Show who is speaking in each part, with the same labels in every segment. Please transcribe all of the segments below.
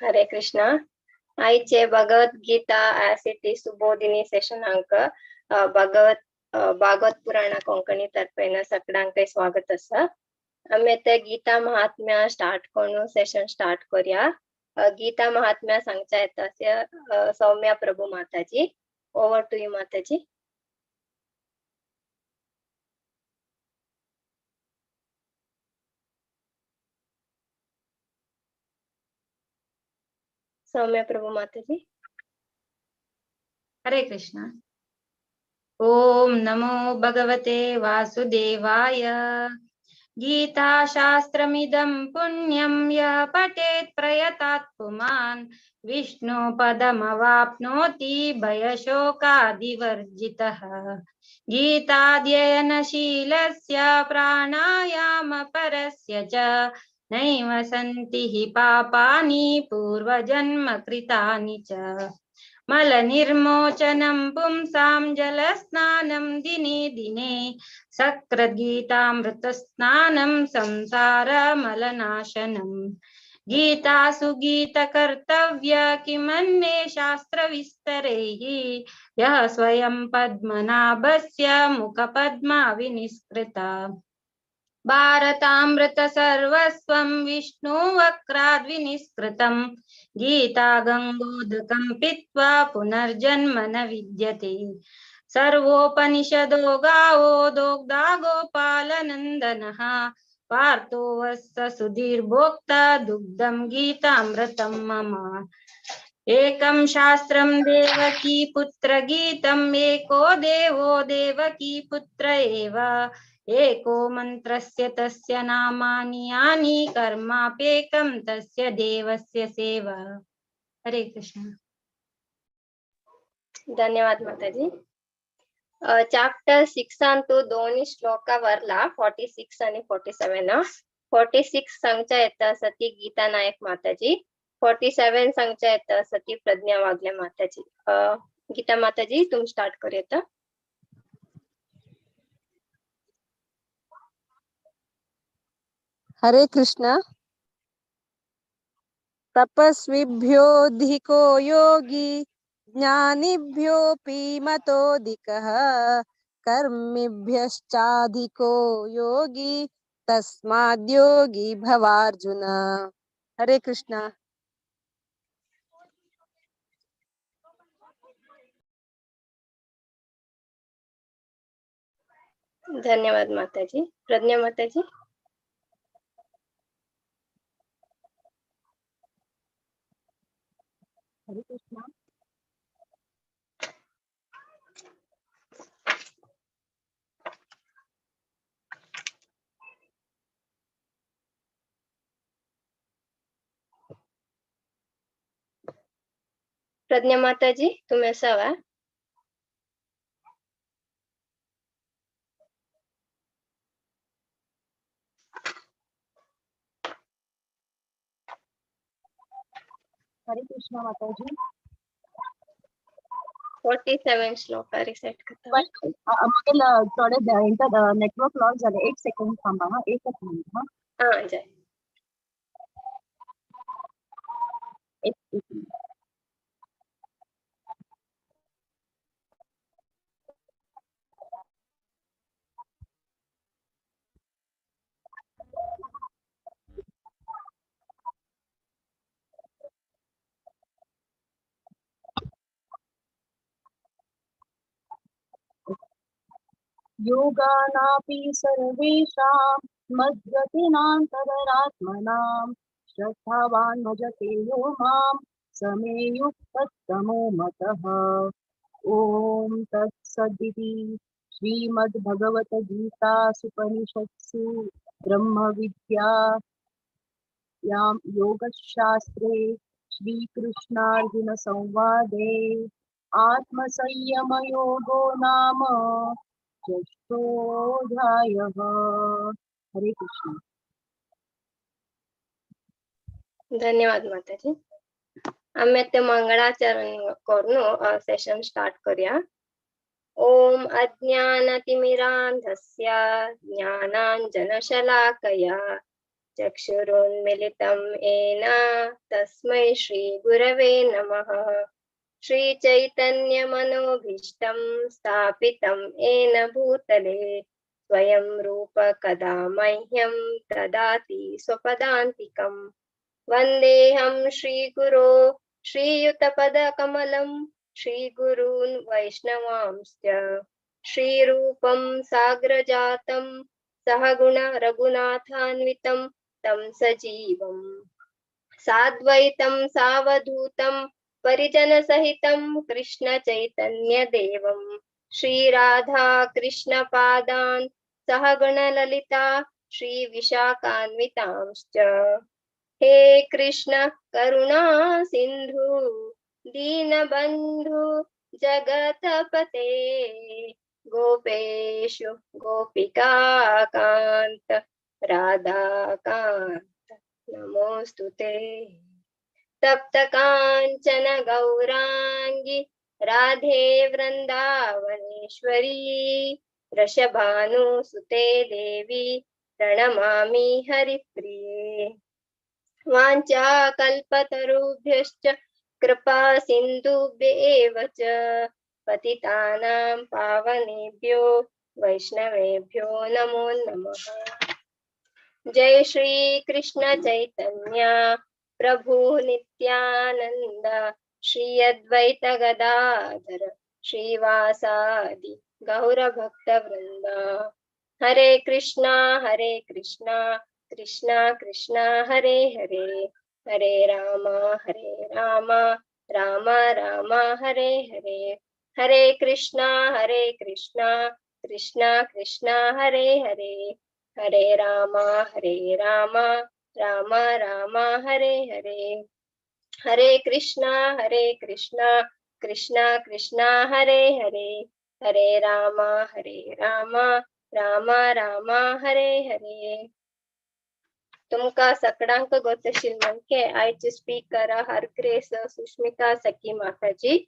Speaker 1: हरे कृष्णा. आईचे भगवद्गीता आसिटी सुबोधिनी सेशनांक भागवत पुराण कोंकणी तर्फेन सगळ्यांक स्वागत असा. आम्ही ते गीता महात्म्य स्टार्ट करून सेशन स्टार्ट करूया. गीता महात्म्य सांगचा येता सौम्या प्रभू माताजी. ओवर टू यू माताजी. सौम्या प्रभु माताजी.
Speaker 2: हरे कृष्णा. ओम नमो भगवते वासुदेवाय. गीता शास्त्रमिदं पुण्यं यः पठेत् प्रयतात् पुमान् विष्णु पदमवाप्नोति भयशोकादिवर्जितः. गीताध्ययनशीलस्य प्राणायामपरस्य च नैव सन्ति हि पापानि पूर्वजन्मकृतानि च. मलनिर्मोचनं पुंसां जलस्नानं दिने दिने सकृद्गीतामृतस्नानं संसारमलनाशनम्. गीतासु गीतकर्तव्य किमन्ये शास्त्रविस्तरैः यः स्वयं पद्मनाभस्य मुखपद्माविनिष्कृता. भारतामृत सर्वस्वं विष्णुवक्राद्विनिष्कृतं. गीता गंगोदकं पीत्वा पुनर्जन्म न विद्यते. सर्वोपनिषदो गावो दोग्धा गोपालनन्दनः. पार्थो वत्स सुधीर्भोक्ता दुग्धं गीतामृतं मम. एकं शास्त्रं देवकी पुत्र गीतम् एको देवो देवकी पुत्र एव. एको मंत्रस्य तस्य नामानि यानि कर्माप्येकं तस्य देवस्य सेवा. हरे कृष्ण.
Speaker 1: धन्यवाद माताजी. चॅप्टर 6 तो दोन्ही श्लोकावरला 46 आणि 47. 46 सांगचा येता सती गीता नायक माताजी. 47 सांगचा येता सती प्रज्ञा वागले माताजी. गीता माताजी तुम स्टार्ट करूया.
Speaker 3: हरे कृष्णा. तपस्विभ्योऽधिको योगी ज्ञानिभ्योऽपि मतोऽधिकः कर्मिभ्यश्चाधिको योगी तस्माद्योगी भवार्जुन. हरे कृष्णा.
Speaker 1: धन्यवाद माताजी. प्रज्ञा माताजी.
Speaker 3: हरे कृष्णा.
Speaker 1: प्रज्ञा माताजी तुम्ही असावा.
Speaker 3: हरे कृष्णा माताजी.
Speaker 1: 47 श्लोक रिसेट करता.
Speaker 3: मग थोडे नेटवर्क लॉस झाले. 1 सेकंड थांबा. हा 1च मिनिट. हा
Speaker 1: जय.
Speaker 3: एक मिनिट. योगानापि सर्वेषां मद्गतिनान्तरात्मनां श्रद्धावान् भजते यो मां समे युक्ततमो मतः. ॐ तत्सदिति श्रीमद्भगवद्गीतासूपनिषत्सु ब्रह्मविद्यायां योगशास्त्रे श्रीकृष्णार्जुनसंवादे आत्मसंयमयोगो नाम षष्ठोऽध्यायः. हरे कृष्ण.
Speaker 1: धन्यवाद माताजी. आम्ही ते मंगळाचरण करून सेशन स्टार्ट करूया. ओम अज्ञानतिमिरान्धस्य ज्ञानाञ्जनशलाकया चक्षुरुन्मिलितं येन तस्मै श्रीगुरवे नमः। श्रीचैतन्यमनोभीष्टं स्थापितं येन भूतले स्वयं रूप कदा मह्यं ददाति स्वपदान्तिकम्। वन्देऽहं श्रीगुरो श्रीयुतपदकमलं श्रीगुरून् वैष्णवांश्च श्रीरूपं साग्रजातं सहगुण रघुनाथान्वितं तं सजीवम् साद्वैतं सावधूतं परिजनसहितं कृष्ण चैतन्य देवं श्रीराधा कृष्णपादान् सहगण ललिता श्रीविशाखान्वितांश्च। हे कृष्ण करुणा सिंधु दीनबंधु जगतपते गोपेशु गोपिका कांत राधाकांत नमोस्तुते। तप्त कांचन गौरांगी राधे वृंदावनेश्वरी वृषभानुसुते देवी प्रणमामि हरिप्रिये। वाञ्छाकल्पतरुभ्यश्च कृपा सिन्धुभ्येव च पतितानां पावनेभ्यो वैष्णवेभ्यो नमो नमः। जय श्री कृष्ण चैतन्य प्रभु नित्यानंद श्री अद्वैत गदाधर श्रीवासादि गौर भक्त वृंद। हरे कृष्णा कृष्णा कृष्णा हरे हरे हरे राम राम राम हरे हरे। हरे कृष्णा कृष्णा कृष्णा हरे हरे हरे राम राम राम हरे हरे। हरे कृष्णा कृष्णा कृष्णा हरे हरे हरे राम राम हरे हरे। तुमका सगळ्यांक गोतशील म्हणके आयचे स्पीकर हर ग्रेस सुष्मिता सखी माताजी।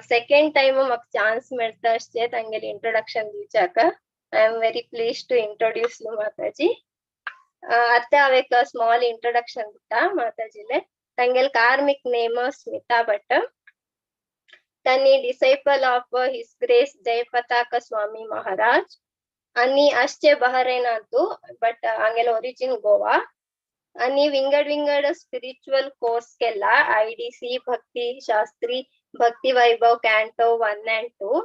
Speaker 1: सेकंड टाइम म्हाका चान्स मेळता अशें तांगेले इंट्रोडक्शन दिवच्याक। I am very please to introduce you माताजी। आता हांव एक स्मॉल इंट्रोडक्शन दिता माताजीले। तांगेल कार्मिक नेम स्मिता भट्ट। तांणी disciple of his grace Jayapataka Swami Maharaj आणि आसचे बहरेनातू बट हांगेल ओरिजिन गोवा आणि विंगड स्पिरिच्युअल कोर्स केला IDC Bhakti Shastri Bhakti Vaibhav canto 1 and 2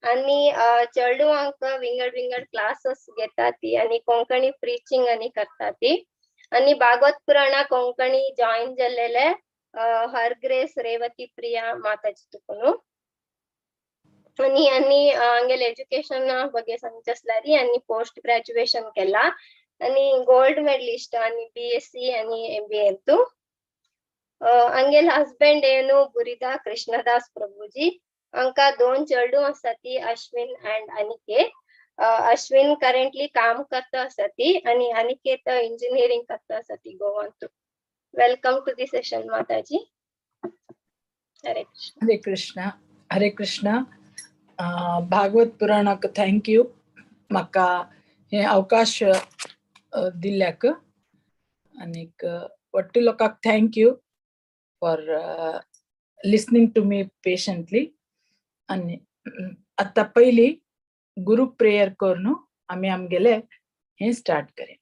Speaker 1: आणि चेडवांक विंगड क्लासेस घेता ती आणि कोंकणी प्रीचिंग आणि करता ती आणि भागवत पुराणा कोंकणी जॉइन जाल्लेले हर ग्रेस रेवती प्रिया माताजी तुकुनु आणि हंगेल एज्युकेशन ಬಗ್ಗೆ ಸಂಚಸ್ಲಾರಿ आणि पोस्ट ग्रॅज्युएशन केला आणि गोल्ड मेडलिस्ट आणि BSc आणि MBA अंतु हंगेल हस्बैंड ಏನು बुरिदा कृष्णदास प्रभुजी। अंका 2 चेडू आसाती अश्विन and अनिकेत। अश्विन करेंटली काम करता आसाती आणि अनिकेत इंजिनियरिंग करता आसाती गोवांतू। Welcome to the session Mataji. Hare Krishna
Speaker 4: Hare Krishna भागवत पुराणाक थँक यू म्हाका हे अवकाश दिल्याक आनीक वट्टी लोकांक thank you for listening to me patiently. आनी आतां पयली गुरु प्रेयर करून आमी आमगेले हे स्टार्ट करें।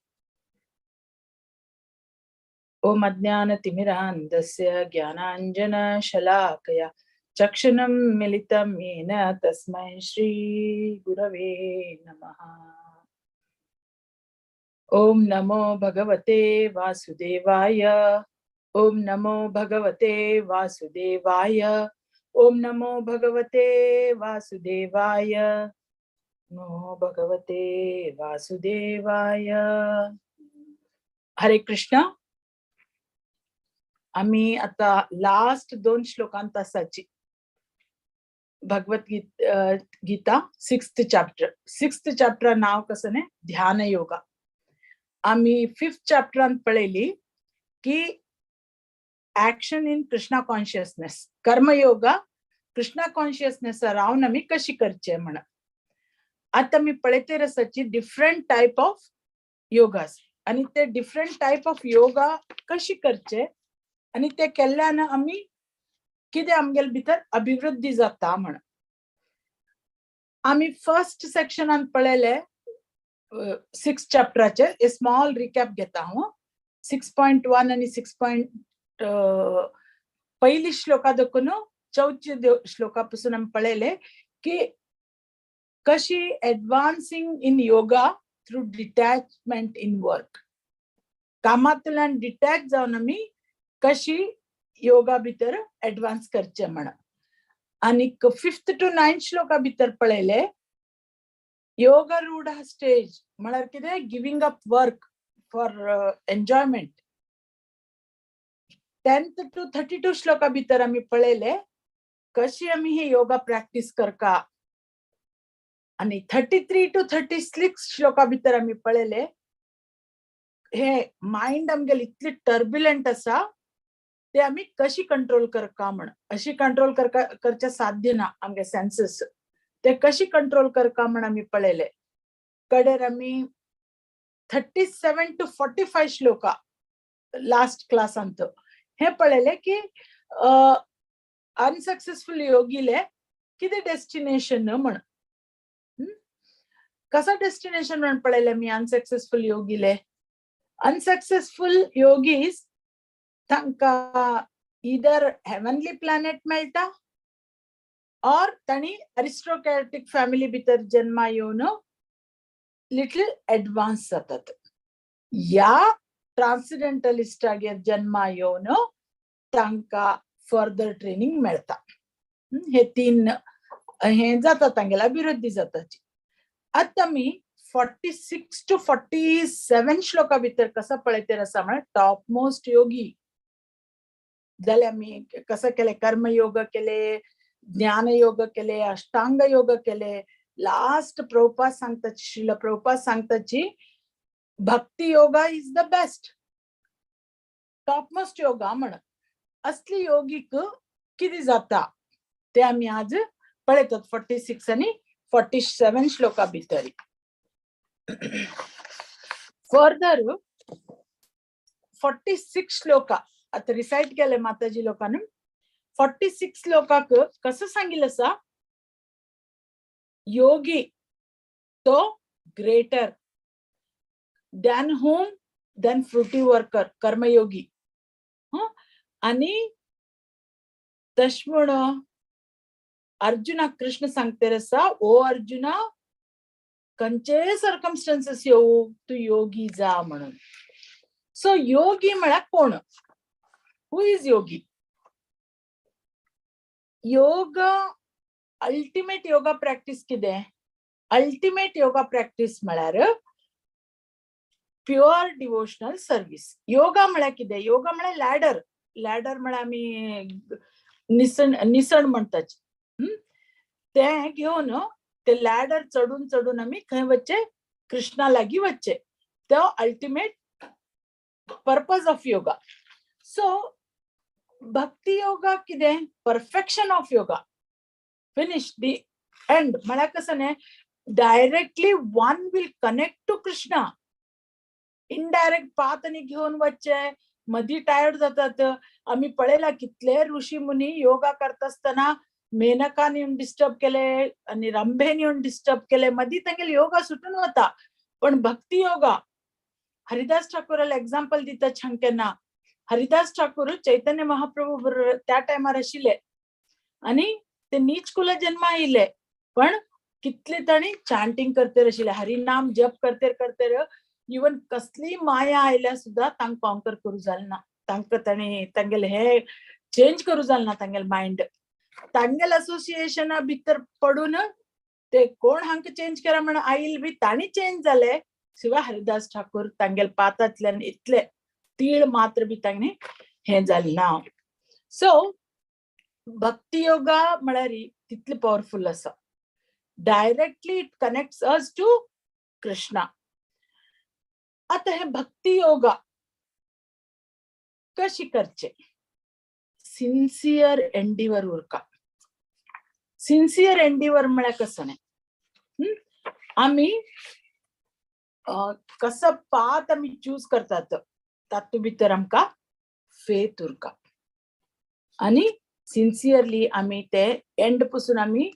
Speaker 4: ओम अज्ञानतिमिरान्धस्य ज्ञानाञ्जनशलाकया चक्षुषं मिलितं येन तस्मै श्री गुरवे नमः। ओम नमो भगवते वासुदेवाय। ओम नमो भगवते वासुदेवाय। ओम नमो भगवते वासुदेवाय। नमो भगवते वासुदेवाय। हरे कृष्ण। आम्ही आता last 2 श्लोकांत आसाची Bhagavad Gita 6th chapter नाव कसं ने ध्यान योगा। आम्ही 5th चॅप्टरांत पळयली की action in Krishna consciousness कर्मयोगा Krishna consciousness Ravan आम्ही कशी करचे म्हणून। आता मी पळयते आसाची डिफरंट टाइप ऑफ योगास आणि ते डिफरंट टाइप ऑफ योगा कशी करचे आणि ते केल्ल्यान आम्ही कितें आमगेल भितर अभिवृद्धी जाता म्हण आम्ही फर्स्ट सेक्शनान पळयले 6 चॅप्टराचे ए स्मॉल रिकॅप घेता हांव 6.1 आणि 6. पहिली श्लोका देखून 4 श्लोकापासून आम्ही पळयले की कशी advancing in yoga through detachment in work कामांतल्यान डिटॅच जावन आमी कशी योगा भितर एडवान्स करचे म्हण आणि 5th to 9th श्लोका भितर पळयले योगा रूढ स्टेज म्हळ्यार कितें giving up work for enjoyment 10th to 32 shloka भितर आम्ही पळयले कशी आम्ही हे योगा प्रॅक्टिस करका आणि 33 to 36 श्लोका भितर आम्ही पळयले हे माइंड आमगेल इतली टर्ब्युलंट आसा ते आम्ही कशी कंट्रोल करका म्हण अशी कंट्रोल करचे साध्य ना आमगे सेन्सेस ते कशी कंट्रोल करका म्हण आम्ही पळयले कडेर आम्ही 37 to 45 श्लोका लास्ट क्लासांत हे पळयले की अनसक्सेसफुल योगीले कितें डेस्टिनेशन म्हण कसा डेस्टिनेशन म्हण पळयले मी अनसक्सेसफुल योगीले अनसक्सेसफुल योगीज तांकां इधर हेवनली प्लॅनेट मेळटा और तांणी अरिस्टोक्रॅटिक फॅमिली भितर जन्मा येवन लिटल एडवान्स जातात या ट्रान्सडेंटलिस्टागेर जन्मा येवन तांकां फर्दर ट्रेनिंग मेळटा हे 3 हे जाता तांगेला अभिवृद्धी जाताची आता मी 46 to 47 श्लोका भितर कसा पळयते आसा म्हळ्यार टॉप मोस्ट योगी जाल्यार आमी कसं केले कर्मयोग केले ज्ञान योग केले अष्टांग योग केले लास्ट प्रभुपाद सांगता श्रील प्रभुपाद सांगताची bhakti yoga is the best top most yoga म्हण असली योगीक किती जाता ते आम्ही आज पळयतात 46 आणि 47 श्लोका भितर फर्दर 46 श्लोका आता रिसाइट केले माताजी लोकांनी 46 श्लोकाक कसं सांगितलं आसा योगी तो greater than home than fruity worker कर्मयोगी आणि तश्मण अर्जुना कृष्ण सांगते आसा ओ अर्जुना खंयचे सर्कमस्टन्सेस येऊ तू योगी जा म्हणून सो योगी म्हळ्यार कोण हू इज योगी योग अल्टिमेट योगा प्रॅक्टिस कितें अल्टिमेट योगा प्रॅक्टिस म्हळ्यार प्युअर डिवोशनल सर्विस योगा म्हळ्यार कितें योगा म्हळ्यार लॅडर लॅडर म्हळ्यार आमी निसण म्हणटात ते घेवन ते लॅडर चढून चढून आम्ही खंय वच्चे कृष्णा लागीं वच्चे तो ultimate purpose of yoga so bhakti yoga कितें perfection of yoga finish the end म्हळ्यार कसं न्ही directly one will connect to Krishna indirect path आनी घेवन वच्चे मदीं टायर्ड जातात आम्ही पळयला कितले ऋषी मुनी योगा करता आसतना मेनकान येऊन डिस्टर्ब केले आणि रंभेन येऊन डिस्टर्ब केले मदीं तांगेले योगा सुटून वता पण भक्ती योगा हरिदास ठाकूराला एक्झाम्पल दिता छांकेना हरिदास ठाकूर चैतन्य महाप्रभू त्या टायमार आशिल्ले आणि ते नीच कुल जन्मा येयले पण कितले तांणी चांटिंग करते आशिल्ले हरिनाम जप करते करते इवन कसली माया आयल्या सुद्धा तांकां कॉन्कर करू जालें ना तांकां तांणी तांगेले हे चेंज करू जालें ना तांगेले माइंड तांगेल असोसिएशना भितर पडून ते कोण हांकां चेंज करा म्हण आईल बी तांणी चेंज जाले शिवाय हरिदास ठाकूर तांगेले पातांतल्यान इतले तीळ मात्र बी तांणी हे जालें ना सो भक्ती योगा म्हळ्यार तितले पॉवरफुल आसा directly it connects us to Krishna आता हे भक्ती योगा कशी करचे सिन्सियर एंडिवर उरका सिन्सियर एंडिवर म्हळ्यार कसं न्ही आम्ही कसं पाथ आम्ही चूज करतात तातूंत भितर आमकां फेथ उरता आणि सिन्सियरली आम्ही ते एंड पासून आम्ही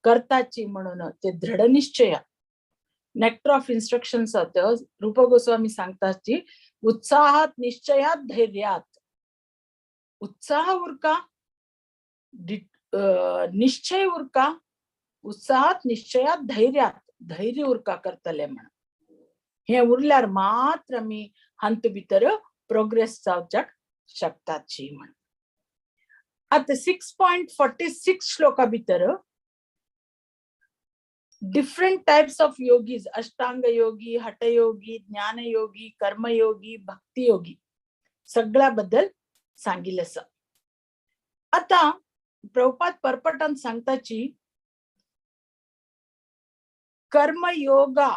Speaker 4: करताची म्हणून ते दृढ निश्चय नेक्टर ऑफ इन्स्ट्रक्शन्स रूप गोस्वामी सांगताची उत्साहात निश्चयात धैर्यात उत्साह उरका निश्चय उरका उत्साहात निश्चयात धैर्यात धैर्य उरका करतले म्हण हे उरल्यार मात्र आम्ही हंत भितर प्रोग्रेस जावच्याक शकताची म्हण आता 6.46 श्लोका भितर डिफरेंट टाइप्स ऑफ योगीज अष्टांग योगी हठयोगी ज्ञानयोगी कर्मयोगी भक्ती योगी सगळ्या बद्दल सांगितलं आसा आता प्रभुपाद परपटान सांगताची कर्मयोगा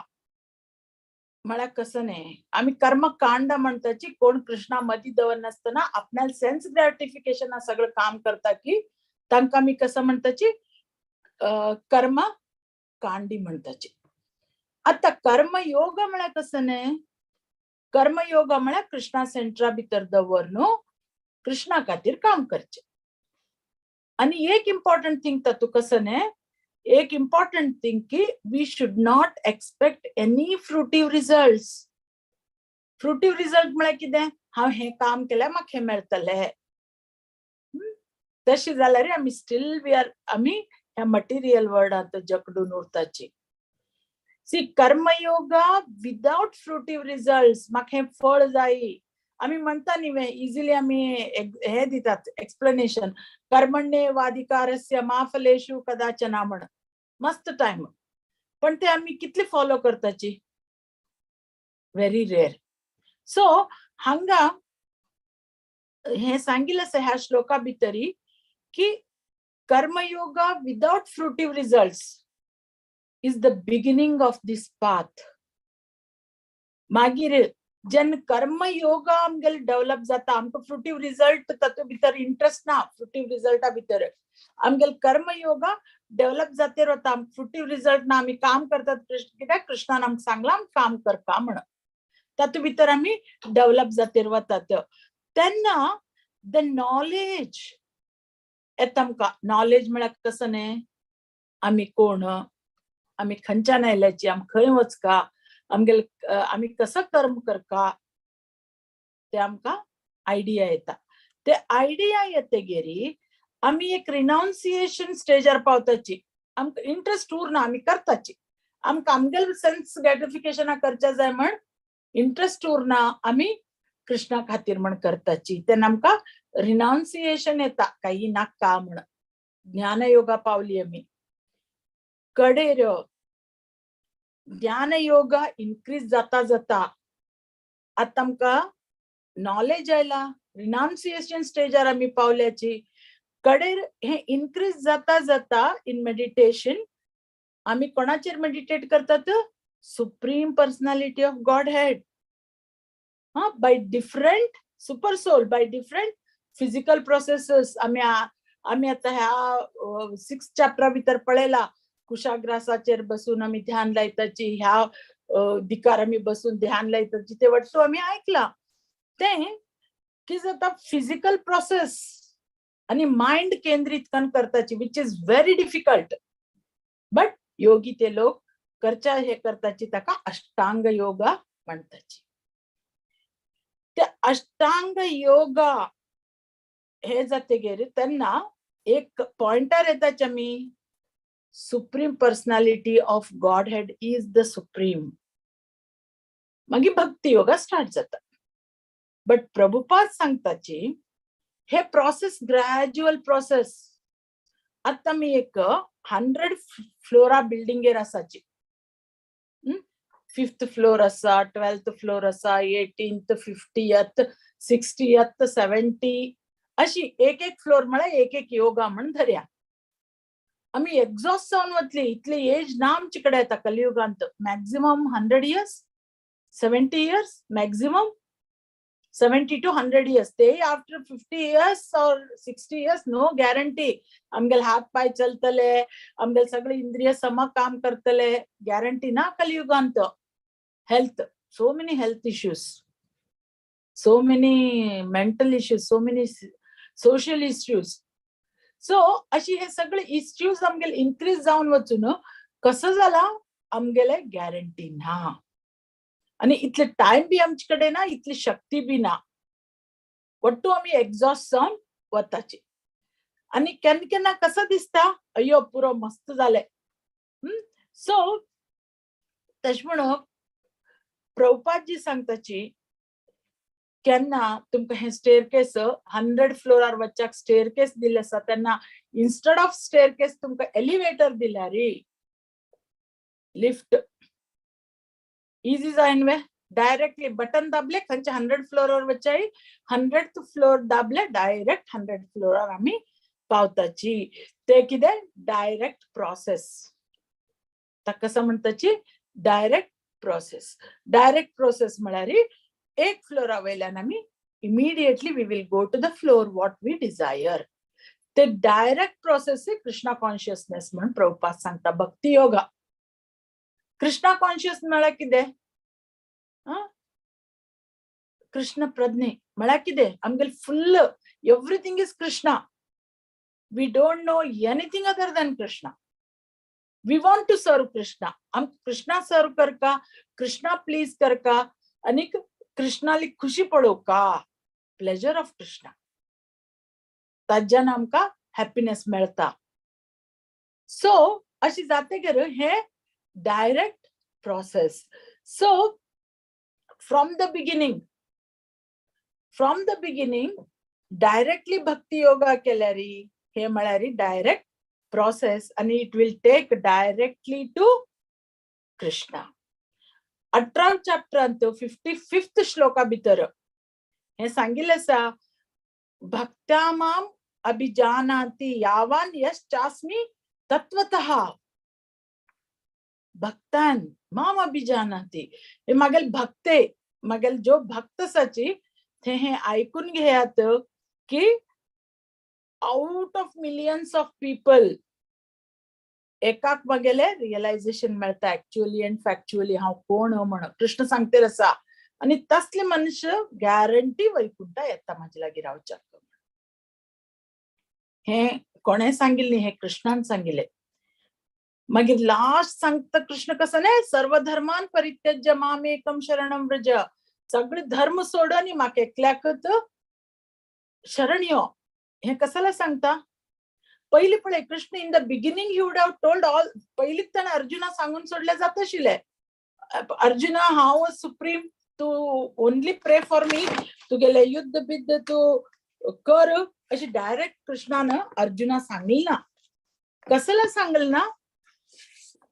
Speaker 4: म्हळ्यार कसं नाही आम्ही कर्मकांड म्हणताची कोण कृष्णा मधी दवर नसताना आपल्याला सेन्स ग्रॅटिफिकेशन सगळं काम करता की तांकां आम्ही कसं म्हणताची कर्म कांडी म्हणताची आता कर्मयोग म्हळ्यार कसं नाही कर्मयोग म्हळ्यार कृष्णा सेंटरा भितर दवरून कृष्णा खातीर काम करचे आणि एक इम्पॉर्टंट थिंग तातूं कसं नाही एक इम्पॉर्टंट थिंग की we should not expect any fruitive results fruitive result म्हळ्यार कितें हांव हें काम केल्यार म्हाका हें मेळटलें तशें जाल्यार आमी स्टील वी आर आमी ह्या material वर्ल्डांत जकडून उरताची C कर्मयोगा without fruitive results म्हाका हें फळ जाय आमी म्हणटा न्ही इजिली आमी हे दितात एक्सप्लेनेशन कर्मण्येवाधिकारस्य मा फलेषु कदाचन म्हण मस्त टाइम पण ते आम्ही कितले फॉलो करताची व्हेरी रेअर सो हांगा हे सांगिल्लें आसा ह्या श्लोका भितरी की karmayoga without fruitive results is the beginning of this path मागीर जेन्ना कर्मयोग आमगेले डेव्हलप जाता आमकां फ्रुटिव रिजल्ट तातूंत भितर इंटरेस्ट ना फ्रुटिव रिजल्टा भितर आमगेले कर्मयोग डेव्हलप जाते वता फ्रुटिव रिजल्ट ना आम्ही काम करतात कित्याक कृष्णान आमकां सांगलां काम करता म्हण तातूंत भितर आमी डेव्हलप जाते वतात तेन्ना द नॉलेज येता आमकां नॉलेज म्हळ्यार कसं न्ही आमी कोण आमी खंयच्यान आयल्याची आमी खंय वचका आमगेले आमी कसं कर्म करता ते आमकां आयडिया येता ते आयडिया येतगीर आमी एक रिनाउन्सिएशन स्टेजार पावताची आमकां इंटरेस्ट उरना आमी करताची आमकां आमगेले सेन्स ग्रॅटिफिकेशना करचे जाय म्हण इंटरेस्ट उरना आमी कृष्णा खातीर म्हण करताची तेन्ना आमकां रिनाउन्सिएशन येता काही नाका म्हण ज्ञानयोगा पावली आमी कडेर ज्ञानयोग इन्क्रीज जाता जाता आता आमकां नॉलेज आयला रिनाउन्सिएशन स्टेजार आमी पावल्याची कडेर हे इन्क्रीज जाता जाता इन मेडिटेशन आमी कोणाचेर मेडिटेट करतात supreme personality of godhead by different super soul by different physical processes आमी आता ह्या 6 चॅप्टरा भितर पळयला कुशाग्रासाचेर बसून आमी ध्यान लायताची ह्या दिकार आमी बसून ध्यान लायताची ते वटसो आमी आयकला ते की जाता फिजिकल प्रोसेस आणि माइंड केंद्रित करताची which is very difficult but योगी ते लोक करच्या हे करताची ताका अष्टांग योगा म्हणताची ते अष्टांग योगा हे जातगीर तेन्ना एक पॉइंटर येताच आमी supreme personality of God head is the supreme मागीर भक्ती योगा स्टार्ट जाता बट प्रभुपाद सांगताची हे प्रोसेस ग्रॅज्युअल प्रोसेस आता मी एक 100 फ्लोरा बिल्डिंगेर आसाची 5th फ्लोर आसा 12th फ्लोर आसा 18th 50th 60th 70 अशी एक फ्लोर म्हळ्यार एक योगा म्हण धरया आम्ही एक्झॉस्ट जावन वतली इतले एज ना आमचे कडेन येता कलियुगांत maximum 100 years 70 years maximum 70 to 100 years ते after 50 years or 60 years no guarantee आमगेले हात पाय चलतले आमगेले सगळे इंद्रिय सम काम करतले गॅरंटी ना कलियुगांत health, so many health issues, so many mental issues, so many social issues. So अशी हे सगळे इश्यूज आमगेले इन्क्रीज जावन वचून कसं जाला आमगेले गॅरंटी ना, आणि इतले टाइम बी आमचे कडेन ना, इतली शक्ती बी ना, वट्टू आमी एक्झॉस्ट जावन वताची. आणि केन्ना केन्ना कसं दिसता अय्यो पुरो मस्त जाले. सो तशें म्हणून प्रभुपादजी सांगताची केन्ना तुमकां हे स्टेअरकेस 100 फ्लोरार वच्चाक स्टेअरकेस दिल्ले आसा तेन्ना इन्स्टेड ऑफ स्टेअरकेस तुमकां एलिवेटर दिल्या रे, लिफ्ट इजी जायन वे. डायरेक्टली बटन दाबले खंयचे 100 फ्लोरार वच्चाय 100th फ्लोर दाबले डायरेक्ट 100 फ्लोरार आमी पावताची. ते कितें डायरेक्ट प्रोसेस, ताका कसं म्हणटाची डायरेक्ट प्रोसेस. डायरेक्ट प्रोसेस म्हळ्यार एक फ्लोरा वयल्यान आमी immediately we will go to the floor what we desire. ते डायरेक्ट प्रोसेस कृष्णा कॉन्शियसनेस म्हणून प्रभुपाद सांगता. भक्ती योगा कृष्णा कॉन्शियस म्हळ्यार कितें? कृष्ण प्रज्ञे म्हळ्यार कितें? आमगेले full everything is Krishna. We don't know anything other than Krishna. We want to serve Krishna. आम कृष्णा सर्व करका, कृष्णा प्लीज करका, आणि कृष्णाली खुशी पडोवका, प्लेजर ऑफ कृष्णा. ताज्यान आमकां हॅपीनेस मेळटा. सो अशी जातकीर हे direct process. So from the beginning directly bhakti yoga केल्यार हे म्हळ्यार डायरेक्ट प्रोसेस, आणि it will take directly to Krishna. 18 चॅप्टरांत 55th श्लोका भितर हे सांगिल्ले आसा, भक्त्या माम अभिजानाति यावान यश्चास्मि तत्वतः. भक्तान माम अभिजानाति, हे मागेल भक्ते, मागेल जो भक्त आसाची ते हे ऐकून घेयात की out of millions of people एकाक मागेले रियलायझेशन मेळता ऍक्च्युअली अँड फॅक्च्युअली हांव कोण म्हणून कृष्ण सांगतेर आसा. आणि तसले मनुष्य गॅरंटी वैकुंठा येता म्हाजे लागीं रावच्याक. हे कोणे सांगिल्ले? हे कृष्णान सांगिल्ले. मागीर लास्ट सांगता कृष्ण कसं नाही, सर्व धर्मान परित्यज्य मामेकम शरणम व्रज. सगळे धर्म सोड आणि म्हाका एकल्याकच शरण यो. हे कशाला सांगता? पहिली पळय Krishna in the beginning he would have told all. पहिलीच त्याने अर्जुना सांगून सोडले जात आशिल्ले, अर्जुना हांव सुप्रीम, तू ओनली प्रे फॉर मी, तुगेले युद्ध बिद्ध तू कर, अशी डायरेक्ट कृष्णानं अर्जुना सांगली ना. कसला सांगल ना?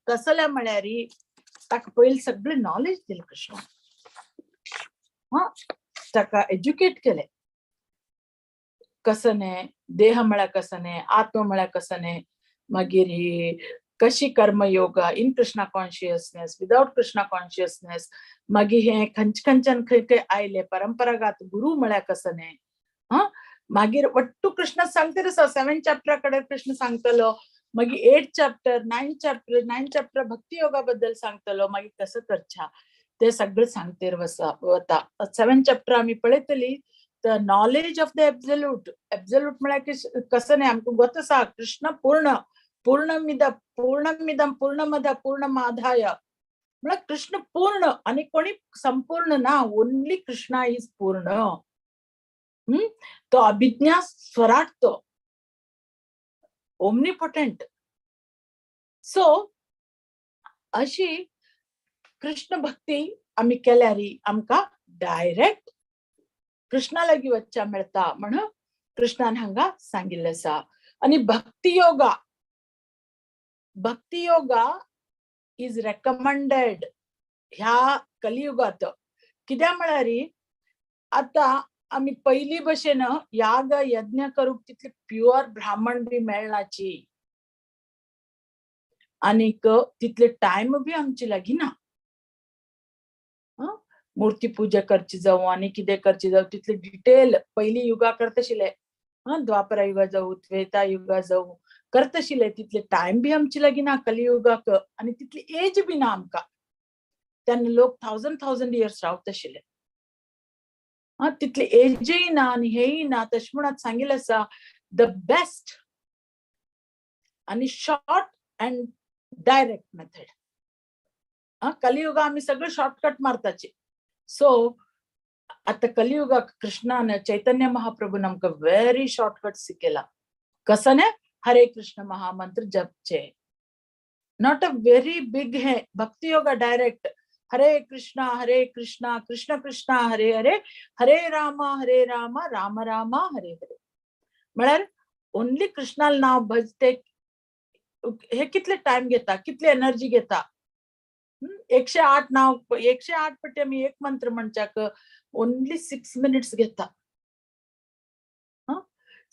Speaker 4: कसल्या म्हळ्यार ताका पहिले सगळे नॉलेज दिले कृष्ण. ताका एज्युकेट केले. कसं नाही देह म्हळ्यार कसं नाही, आत्म म्हळ्यार कसं नाही, मागीर कशी karmayoga in Krishna consciousness, without Krishna consciousness, मागीर हे खंयच्यान खंय खंय आयले परंपरागत गुरु म्हळ्यार कसं नाही. मागीर वट्टू कृष्ण सांगता आसा 7 चॅप्टरा कडेन कृष्ण सांगतलो, मागीर 8 चॅप्टर 9 चॅप्टर भक्ती योगा बद्दल सांगतलो, मागीर कसं करच्या ते सगळं सांगतेर वता. 7 चॅप्टर आम्ही पळयतली. The knowledge of the absolute म्हळ्यार कसं नाही आमकां गोत आसा कृष्ण पूर्ण, पूर्णमिदं पूर्णमद पूर्णमादाय म्हळ्यार कृष्ण पूर्ण, आणि कोणी संपूर्ण ना, ओनली कृष्णा इज पूर्ण. तो अभिज्ञा स्वराट, तो ओमनीपोटेंट. सो अशी कृष्ण भक्ती आम्ही केल्यार आमकां डायरेक्ट कृष्णा लागीं वच्चा मेळटा म्हणून कृष्णान हांगा सांगिल्लें आसा. आणि भक्ती योगा इज रेकमेंडेड ह्या कलियुगात. कित्याक म्हळ्यार आता आम्ही पहिली भशेन याग यज्ञ करूंक तितले प्युअर ब्राह्मण बी मेळनाची, आनीक तितले टाइम बी आमचे लागीं ना. मूर्ती पूजा करची जावं आनी कितें करची जावं तितले डिटेल पहिली युगा करता आशिल्ले, द्वापरा युगा जावं त्रेता युगा जावं करता आशिल्ले, तितले टाइम बी आमचे लागीं ना कलियुगाक, आनी तितली एज बी ना आमकां. तेन्ना लोक 1000 इयर्स रावत आशिल्ले. तितले एजय ना आनी हेय ना, तशें म्हणत सांगिल्लें आसा द बेस्ट आणि short and direct method. Kaliyuga आम्ही सगळं शॉर्टकट मारताचे. सो आता कलियुगाक कृष्णान चैतन्य महाप्रभून आमकां व्हेरी शॉर्टकट शिकयला. कसं ने हरे कृष्ण महामंत्र जपचे. नॉट अ व्हेरी बिग हे भक्ती योगा डायरेक्ट हरे कृष्णा कृष्ण कृष्ण हरे हरे हरे राम राम राम हरे हरे. म्हळ्यार ओन्ली कृष्णाल नाव भजते हे कितले टाइम घेता, कितली एनर्जी घेता. 108 नाव 108 पटी आम्ही एक मंत्र म्हणच्याक ओन्ली 6 मिनिट्स घेता.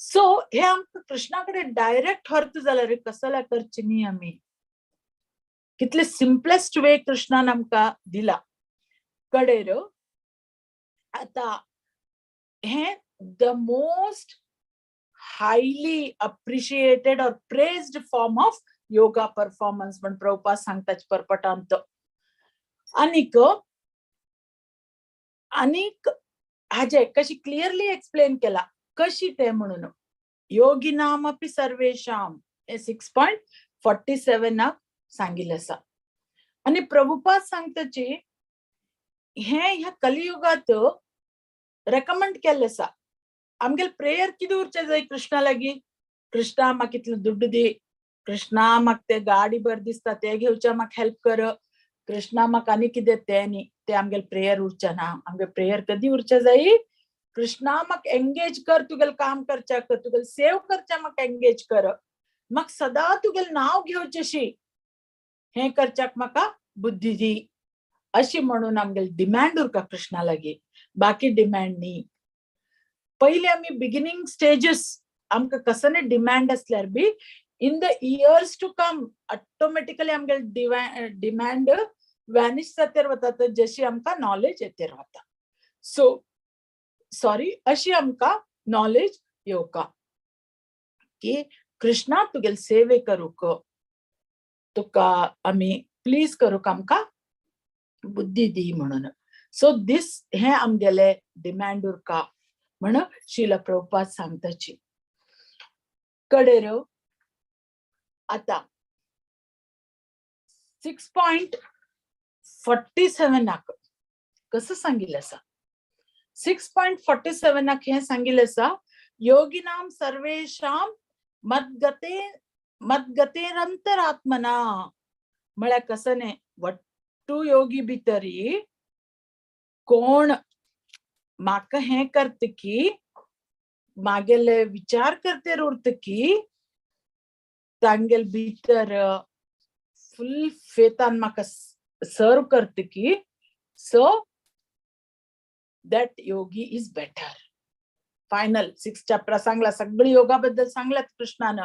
Speaker 4: सो हे आमकां कृष्णाकडे डायरेक्ट हर्थ जाल्यार कसला करची न्ही आमी. कितले सिम्पलेस्ट वे कृष्णान आमकां दिला. कडेर आता हे द मोस्ट हायली अप्रिशिएटेड और praised form of yoga performance म्हण प्रभुपाद सांगताचे परपटांत. आनीक हाजे कशी क्लियरली एक्सप्लेन केला कशी ते म्हणून. योगिनामपि सर्वेषाम हे 6.47 सांगिल्लें आसा. आनी प्रभुपाद सांगताचे हे ह्या कलियुगात रेकमेंड केल्लें आसा. आमगेल प्रेयर कितें उरचें जाय कृष्णा लागीं. कृष्णा म्हाका इतलें दुड्ड दी, कृष्णा म्हाका ते गाडी बरें दिसता ते घेवचे म्हाका हेल्प कर, कृष्णा म्हाका आनी कितें ते न्ही. ते आमगेल प्रेयर उरचें ना. आमगे प्रेयर कधी उरचें जाय कृष्णा म्हाका एंगेज कर तुगेल काम करच्याक, तुगेल सेव करच्या म्हाका एंगेज कर, म्हाका सदां तुगेल नाव घेवचेशी हे करच्याक म्हाका बुद्धी दी अशी म्हणून आमगेल डिमांड उरका कृष्णा लागीं. बाकी डिमांड न्ही. पहिले आमी बिगिनिंग स्टेजेस आमकां कसले डिमांड असल्यार be in the years to come automatically आमगेल डिमांड वॅनिश जातेर वता जशी आमकां नॉलेज येतेर वता. सो सॉरी अशी आमकां नॉलेज येवका की कृष्णा तुगेल सेवे करूक, तुका आमी प्लीज करूक आमकां बुद्धी दी म्हणून. सो दिस हे आमगेले डिमांड उरका म्हणून श्रील प्रभुपाद सांगताची. कडेर आता 6.47 कसं सांगिल्लें आसा. 6.47 हे सांगिल्लें आसा योगिनाम सर्वेषाम मद्गतेरंतरात्मना. म्हळ्यार कसं न्ही वट्टू योगी भितरी कोण म्हाका हे करता की मागेले विचार करतेर उरता की तांगेल भितर फुल फेतान म्हाका सर्व करता की so that Yogi is better. Final 6 chapter सांगला सगळी योगा बद्दल सांगल्यात कृष्णान.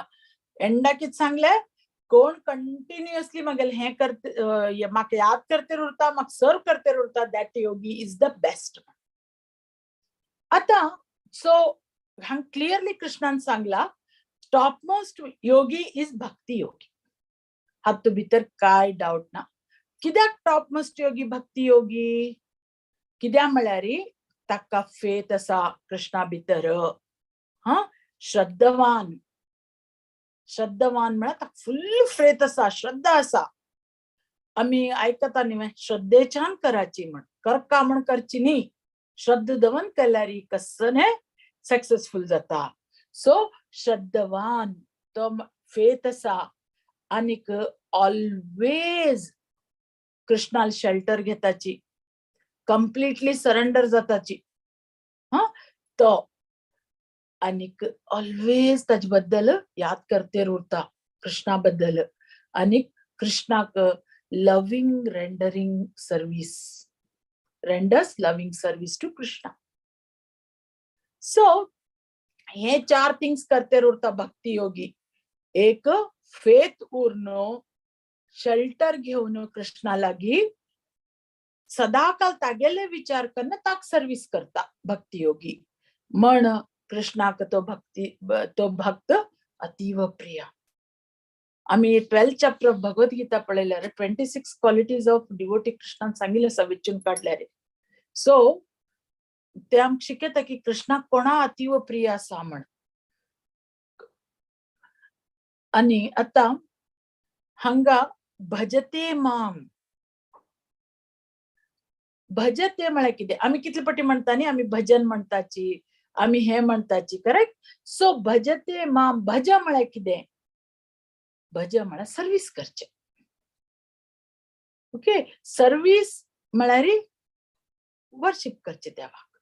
Speaker 4: एंडा कित सांगले कोण कंटिन्युअसली मागेल हे करते म्हाका याद करतेर उरता, म्हाका सर्व करतेर उरता, that Yogi is the best. आता सो हांगा क्लियरली कृष्णान सांगला टॉप मोस्ट योगी इज भक्ती योगी. हातू भितर काय डाउट ना. कित्याक टॉप मोस्ट योगी भक्ती योगी. कित्याक म्हळ्यार ताका फेथ आसा कृष्णा भितर. श्रद्धावान म्हळ्यार ताका फुल फेथ आसा, श्रद्धा आसा. आमी आयकता न्ही श्रद्धेच्यान कराची म्हण, करका म्हण करची न्ही. श्रद्धा दवन केल्यार कसने सक्सेसफुल जाता. सो श्रद्धावान तो फेथ आसा आनीक always Krishnal shelter घेताची, completely surrender जाताची. तो आनीक ऑलवेज ताजे बद्दल याद करतेर उरता कृष्णा बद्दल. आनीक कृष्णाक loving rendering service renders loving service to Krishna. So हे 4 थिंग्स करतेर उरता भक्ती योगी. एक फेथ उरनो, शेल्टर घेवन कृष्णा लागीं सदाकाल तागेले विचार करना ताक सर्विस करता भक्ती योगी. म्हण कृष्णाक तो भक्त अतीव प्रिय. आम्ही 12th चॅप्टर ऑफ भगवद्गीता पळयल्यार 26 क्वालिटीज ऑफ डिवोटी कृष्णान सांगिल्ले आसा वेचून काडल्यार. सो ते आमकां शिकयता की कृष्णाक कोणा अतीव प्रिय आसा म्हण. आनी आता हांगा भजते माम, भजते म्हळ्यार कितें? आमी कितले फावटी म्हणटा न्ही, आमी भजन म्हणटाची, आमी हे म्हणटाची, करेक्ट? सो भजते माम, भज म्हळ्यार कितें? भज म्हळ्यार सर्वीस करचे. ओके, सर्वीस म्हळ्यार वर्शिप करचे देवाक.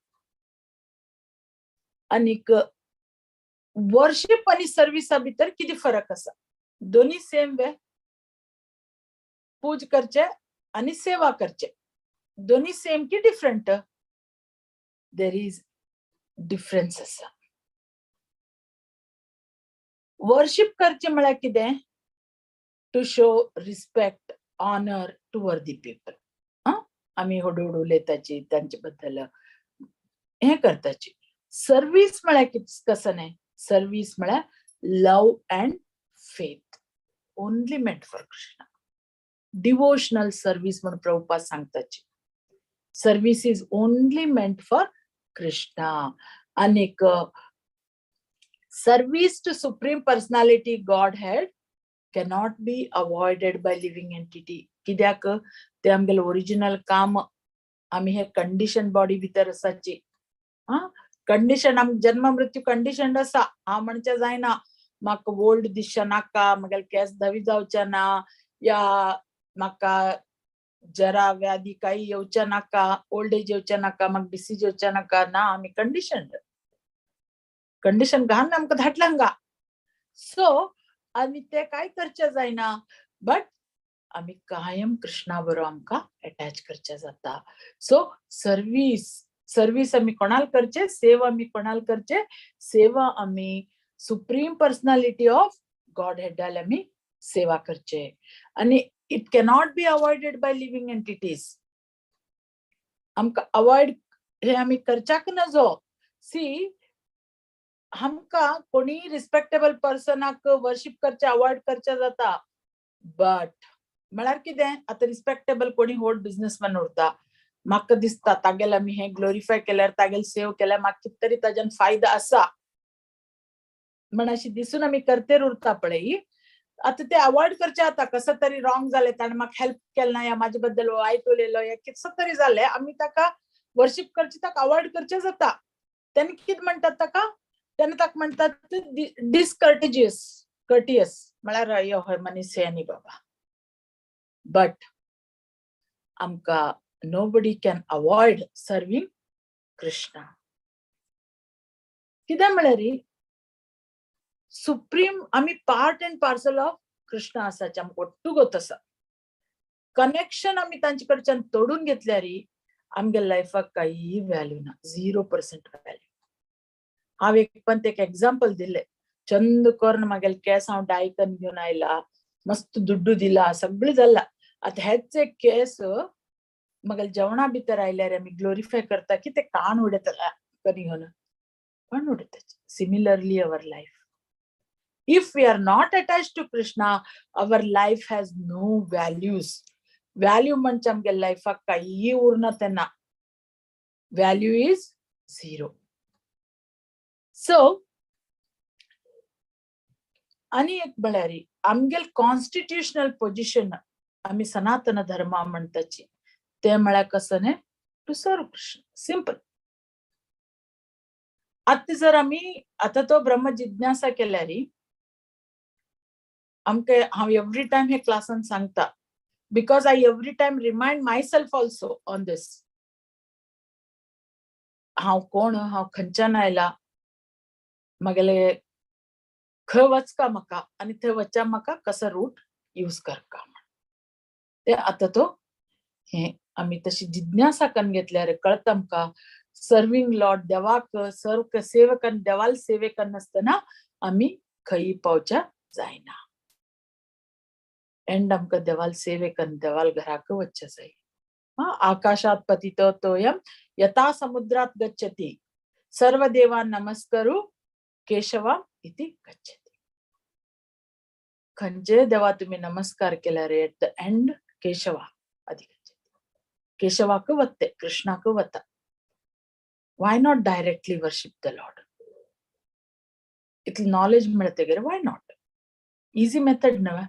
Speaker 4: आनीक वर्शिप आनी सर्विसा भितर कितें फरक आसा? दोन्ही सेम वे. पूज करचे आनी सेवा करचे दोन्ही सेम की डिफरंट? देर इज डिफरन्स आसा. वर्शिप करचे म्हळ्यार कितें? To show respect, honour toward the people. आमी हडू हडू उलयताची तांचे बद्दल हे करताची. सर्वीस म्हळ्यार कसं न्ही? सर्वीस म्हळ्यार love and faith, only meant for Krishna. Devotional service म्हणून प्रभुपाद सांगताची. Service is only meant for Krishna. आनीक service to supreme personality Godhead cannot be avoided by living entity. किद्याक? ते आमगेले ओरिजिनल काम आमी हे कंडिशन बॉडी भितर आसाची. कंडिशन आम जन्म मृत्यू कंडिशन आसा. हांव म्हणचे जायना म्हाका ओल्ड दिसचे नाका, म्हगेले केस धवी जावचे ना, या म्हाका जरा व्याधी काही येवचे नाका, ओल्ड एज येवचे नाका, म्हाका डिसीज येवचे नाका. ना, आमी कंडिशन घालून आमकां धाडला हांगा. सो आनी ते काय करचे जायना, बट आमी कायम कृष्णा बरोबर आमकां अटॅच करचे जाता. सो सर्वीस आमी कोणाल करचे? सेवा आमी कोणाल करचे? सेवा आमी सुप्रीम पर्सनालिटी ऑफ गॉड हेडाल आमी सेवा करचे. आनी it cannot be avoided by living entities. आमकां अवॉइड हे आमी करच्याक नजो. सी, आमकां कोणी रिस्पेक्टेबल पर्सनाक वर्शिप करचे अवॉइड करचे जाता, बट म्हळ्यार कितें? आतां रिस्पेक्टेबल कोणी व्हड बिझनेसमॅन उरता, म्हाका दिसता तागेले आमी हे ग्लोरिफाय केल्यार, तागेले सेव केल्यार म्हाका कितें तरी ताच्यान फायदो आसा म्हण अशी दिसून आमी करतेर उरता पळय. आतां ते अवॉइड करचे जाता. कसं तरी रॉंग जालें, ताणें म्हाका हेल्प केलें ना, या म्हाजे बद्दल वायट उलयलो, या कितसो तरी जालें, आमी ताका वर्शिप करचे, ताका अवॉइड करचे जाता. तेन्ना कितें म्हणटात ताका? तेन्ना ताका म्हणटात डिसकर्टियस, म्हळ्यार यो हय मनीस हे न्ही बाबा. बट आमकां nobody can avoid serving Krishna. कित्याक म्हळ्यार सुप्रीम आमी part and parcel of Krishna आसाचे. आमकां ओट्टुगोत आसा. कनेक्शन आमी तांचे कडच्यान तोडून घेतल्यार आमगे लायफाक काही व्हॅल्यू ना, 0% व्हॅल्यू. हांव एक एग्जाम्पल दिलें. चंद करून म्हागेले केस हांव डाय करून घेवन आयला, मस्त दुड्डू दिला, सगळें जाला. आतां हेच एक केस म्हागेले जेवणा भितर आयल्यार आमी ग्लोरिफाय करता की ते कान उडयतला करून घेवन, पण उडयताचे. Similarly our life, if we are not attach to Krishna, our life has no values. Value म्हणजे आमगे लायफाक काही उरना तेन्ना. Value is 0. सो आनी एक म्हळ्यार आमगेल कॉन्स्टिट्युशनल पोजिशन आमी सनातन धर्म म्हणटाची, ते म्हळ्यार कसं न्ही? To serve Krishna. सिंपल. आतां जर आमी आतां तो ब्रह्म जिज्ञासा केल्यार आमकां, हांव एवरी टायम हे क्लासान सांगता, because I every time remind myself also on this. हांव कोण, हांव खंयच्यान आयला, म्हगेले खंय वचका म्हाका, आनी थंय वच्चा म्हाका कसो रूट यूज करता. ते आतां तो हे आमी तशी जिज्ञासा करून घेतल्यार कळटा आमकां. सर्विंग लॉर्ड, देवाक सर्व सेवा करून, देवाल सेवे करनासतना आमी खंय पावच्या जायना. एंड आमकां देवाल सेवे करून देवाल घराक वच्चे जाय. आकाशात पतितो तोयम यथा समुद्रात गच्छति, सर्व देवान नमस्करू केशवा इति गच्छति. खंयचे देवा तुम्ही नमस्कार केला रे एट द एंड केशवा अदी केशवाक वत्ते कृष्णाक वता why not directly worship the Lord Italy knowledge मिळते गे why not easy method नव्हे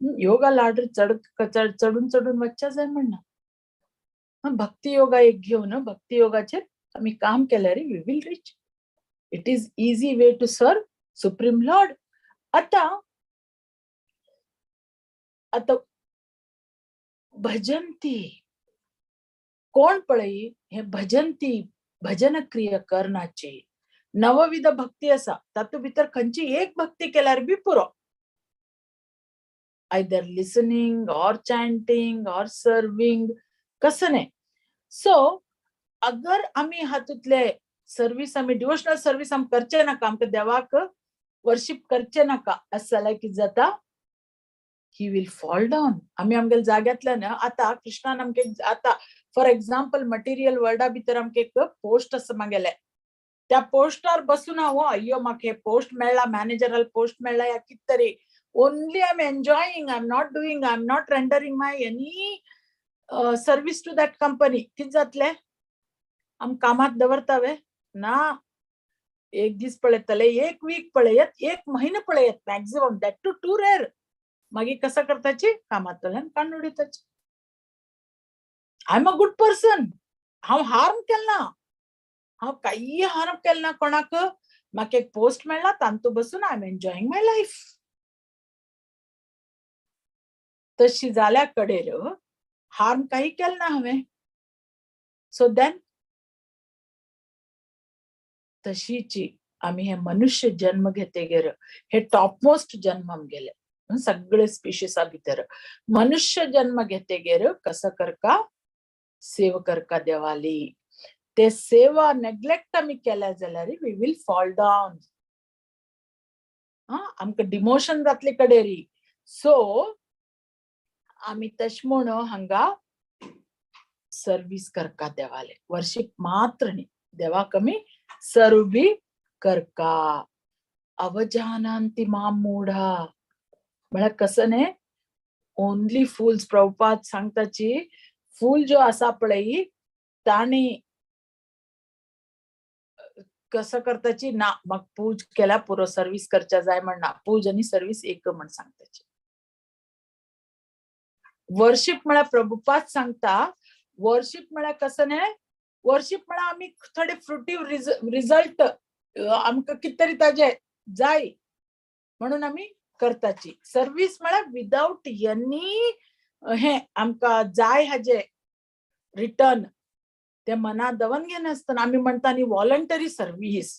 Speaker 4: योगा लाडर चढून चढून वच्चा जाय म्हणणं भक्ती योगा एक घेऊन भक्ती योगाचे आम्ही काम केल्यार we will reach it is easy way to serve supreme lord आता भजंती कोण पळई हे भजंती भजन क्रिया करण्याची नवविध भक्ती असा तातू भितर खंयची एक भक्ती केल्यार बी पुरो either listening or chanting or serving कसं नाही सो अगर आम्ही हातूतले सर्विस आम्ही डिवोशनल सर्विस आम करचे नाका आमकां देवाक वर्शिप करचे नाका असं जाल्यार कितें जाता ही विल फॉल डाऊन आम्ही आमगेल्या जाग्यातल्यान आता कृष्णान आमके आता फॉर एक्झाम्पल मटेरियल वर्ल्डा भितर आमके एक पोस्ट आसा मागेले त्या पोस्टार बसून हांव अय्यो म्हाका हे पोस्ट मेळ्ळा मॅनेजरल पोस्ट मेळ्ळा या कित तरी only I'm enjoying, I'm not rendering my any service to that company. कित जातले आम कामात दवरतावे ना एक दीस पळयतले एक वीक पळयत एक महिना पळयत मॅक्सिमम दॅट टू रेअर मागीर कसं करताची कामातल्यान काडून उडयताची I am a good person हांव हार्म केलना हांव काही हार्म केलना कोणाक म्हाका एक पोस्ट मेळ्ळा तांतू बसून I am enjoying my life तशी जाल्या कडेर हार्म काही केलं ना हांवें सो देन तशीची आम्ही हे मनुष्य जन्म घेते गेर हे टॉपमोस्ट जन्म आमगेले सगळे स्पिशिसा भितर मनुष्य जन्म घेते गेर कसं करका सेव करका देवाली ते सेवा नेग्लेक्ट आम्ही केल्या जाल्यार वी विल फॉल डाऊन आमकां डिमोशन जातले कडेरी सो आम्ही तश म्हूण हांगा सर्विस करका देवाले वर्शिप मात्र न्ही देवाक आमी सर्व बी करका अवजानांती मां मूढा म्हळ्यार कसं न्ही ओनली फूल्स प्रभुपाद सांगताची फूल जो आसा पळय ताणी कसं करताची ना मग पूज केल्या पुरो सर्विस करच्या जाय म्हणना पूज आणि सर्विस एक म्हण सांगताची वर्शिप म्हळ्यार प्रभुपाद सांगता वर्शिप म्हळ्यार कसं न्ही वर्शिप म्हळ्यार आम्ही थोडे फ्रुटिव रिझल्ट आमकां कितें तरी ताजे जाय म्हणून आम्ही करताची सर्विस म्हळ्यार विदाउट एनी हे आमकां जाय हाजे रिटर्न ते मना दवन घेन आसतना आम्ही म्हणटा न्ही वॉलंटरी सर्विस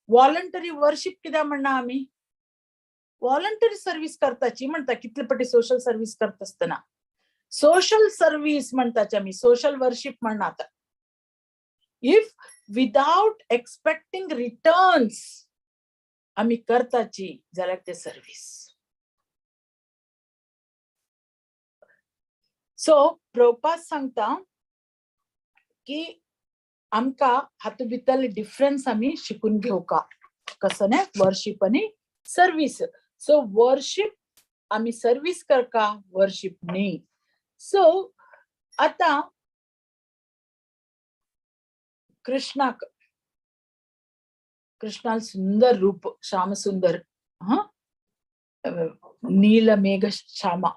Speaker 4: वॉलंटरी वर्शिप कित्याक म्हणना आम्ही वॉलंटरी सर्विस करताची म्हणता कितले पटी सोशल सर्विस करता आसतना सोशल सर्विस म्हणताची आम्ही सोशल वर्शिप म्हणनात इफ विदाउट एक्सपेक्टिंग रिटर्न्स आम्ही करताची जाल्यार ते सर्विस सो प्रभुपाद सांगता की आमकां हातू भितर डिफरन्स आम्ही शिकून घेवका कसं न्ही वर्शिप आणि सर्विस सो वर्शिप आम्ही सर्विस करका वर्शिप न्ही सो आता कृष्णाक कृष्णाल सुंदर रूप श्याम सुंदर नील मेघ श्यामा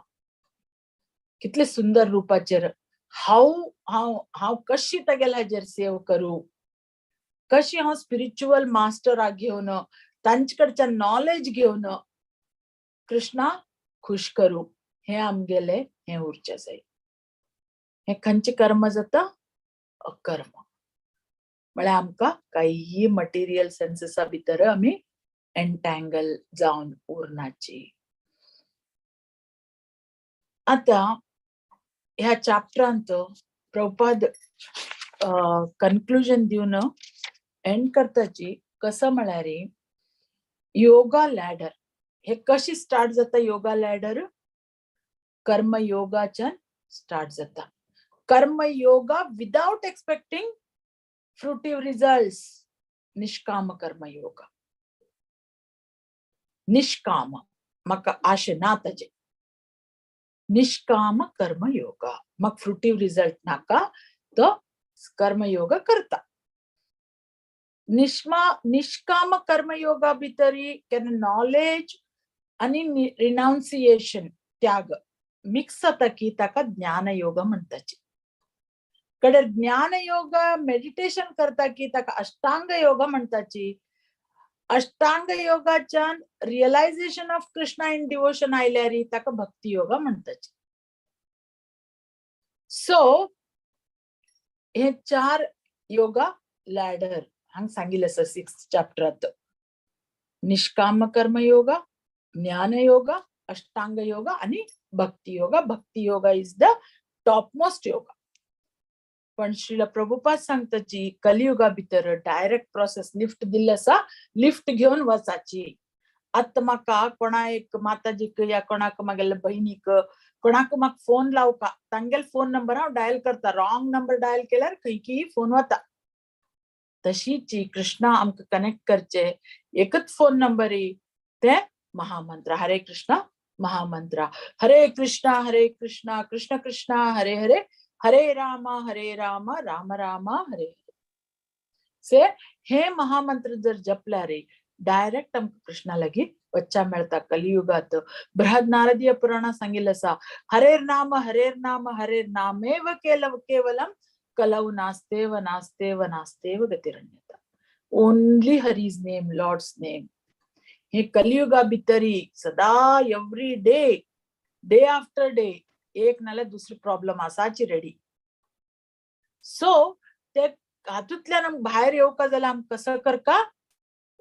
Speaker 4: कितले सुंदर रूपाचेर हांव कशी तेगेल्या हाजेर सेव करू कशी हांव स्पिरिच्युअल मास्टरा घेवन तांचे कडच्यान नॉलेज घेवन कृष्णा खुश करू हे आमगेले हे उरचे जाय हे खंयचे कर्म जाता अकर्म म्हळ्यार आमकां काही मटेरियल सेन्सेसा भितर आमी एन्टँगल जावन उरनाची आता ह्या चॅप्टरांत प्रभुपाद कन्क्लुजन दिवन एंड करताची कसं म्हळ्यार योगा लॅडर हे कशी स्टार्ट जाता योगा लॅडर कर्म योगाच्यान स्टार्ट जाता कर्म योगा विदाउट एक्सपेक्टिंग फ्रुटिव रिजल्ट्स निष्काम कर्म योगा निष्काम म्हाका आशे ना ताजे. निष्काम कर्मयोग, मग फ्रुटिव्ह रिझल्ट नाका तो कर्मयोग करता. निष्काम कर्मयोगा भितरी केन्ना नॉलेज आणि रिनाउन्सिएशन त्याग मिक्स जाता की ताका ज्ञानयोग म्हणटाची. कडे ज्ञानयोग मेडिटेशन करता की ताका अष्टांग योग म्हणटाची. अष्टांग योगाच्यान realization of Krishna in devotion आयल्यार ताका भक्ती योग म्हणटाची. सो हे 4 योगा लॅडर हांग सांगिल्लें आसा 6th चॅप्टरांत. निष्काम कर्म योगा, ज्ञान योगा, अष्टांग योगा आणि bhakti yoga. Bhakti yoga is the top most yoga. पण श्रील प्रभुपाद सांगताची कलियुगा भितर डायरेक्ट प्रोसेस लिफ्ट दिल्ले आसा, लिफ्ट घेऊन वचाची. आत्ता म्हाका कोणा एक माताजीक या कोणाक म्हागेल्या बहिणीक कोणाक म्हाका फोन लावका, तांगेल फोन नंबर हांव डायल करता. रॉंग नंबर डायल केल्यार खंयकी फोन वता. तशीची कृष्णा आमकां कनेक्ट करचे एकच फोन नंबर ते महामंत्र. हरे कृष्णा महामंत्र. हरे कृष्णा कृष्ण कृष्णा हरे हरे, हरे राम राम राम हरे हरे. से हे महामंत्र जर जपल्यार डायरेक्ट आमकां कृष्णा लागीं वच्चा मेळटा. कलियुगात बृहद नारदीय पुराणां सांगिल्लें आसा, हरेर नाम हरेर नामेव केवलम कलौ नास्तेव नास्तेव नास्तेव गतिरन्यता. Only Hari's name, lord's name. हे कलियुगा भितरी सदा एव्हरी डे आफ्टर डे एक नाल्यार दुसरी प्रॉब्लेम आसाची रेडी. सो ते हातूंतल्यान आमकां भायर येवका जाल्यार आमकां कसं करता?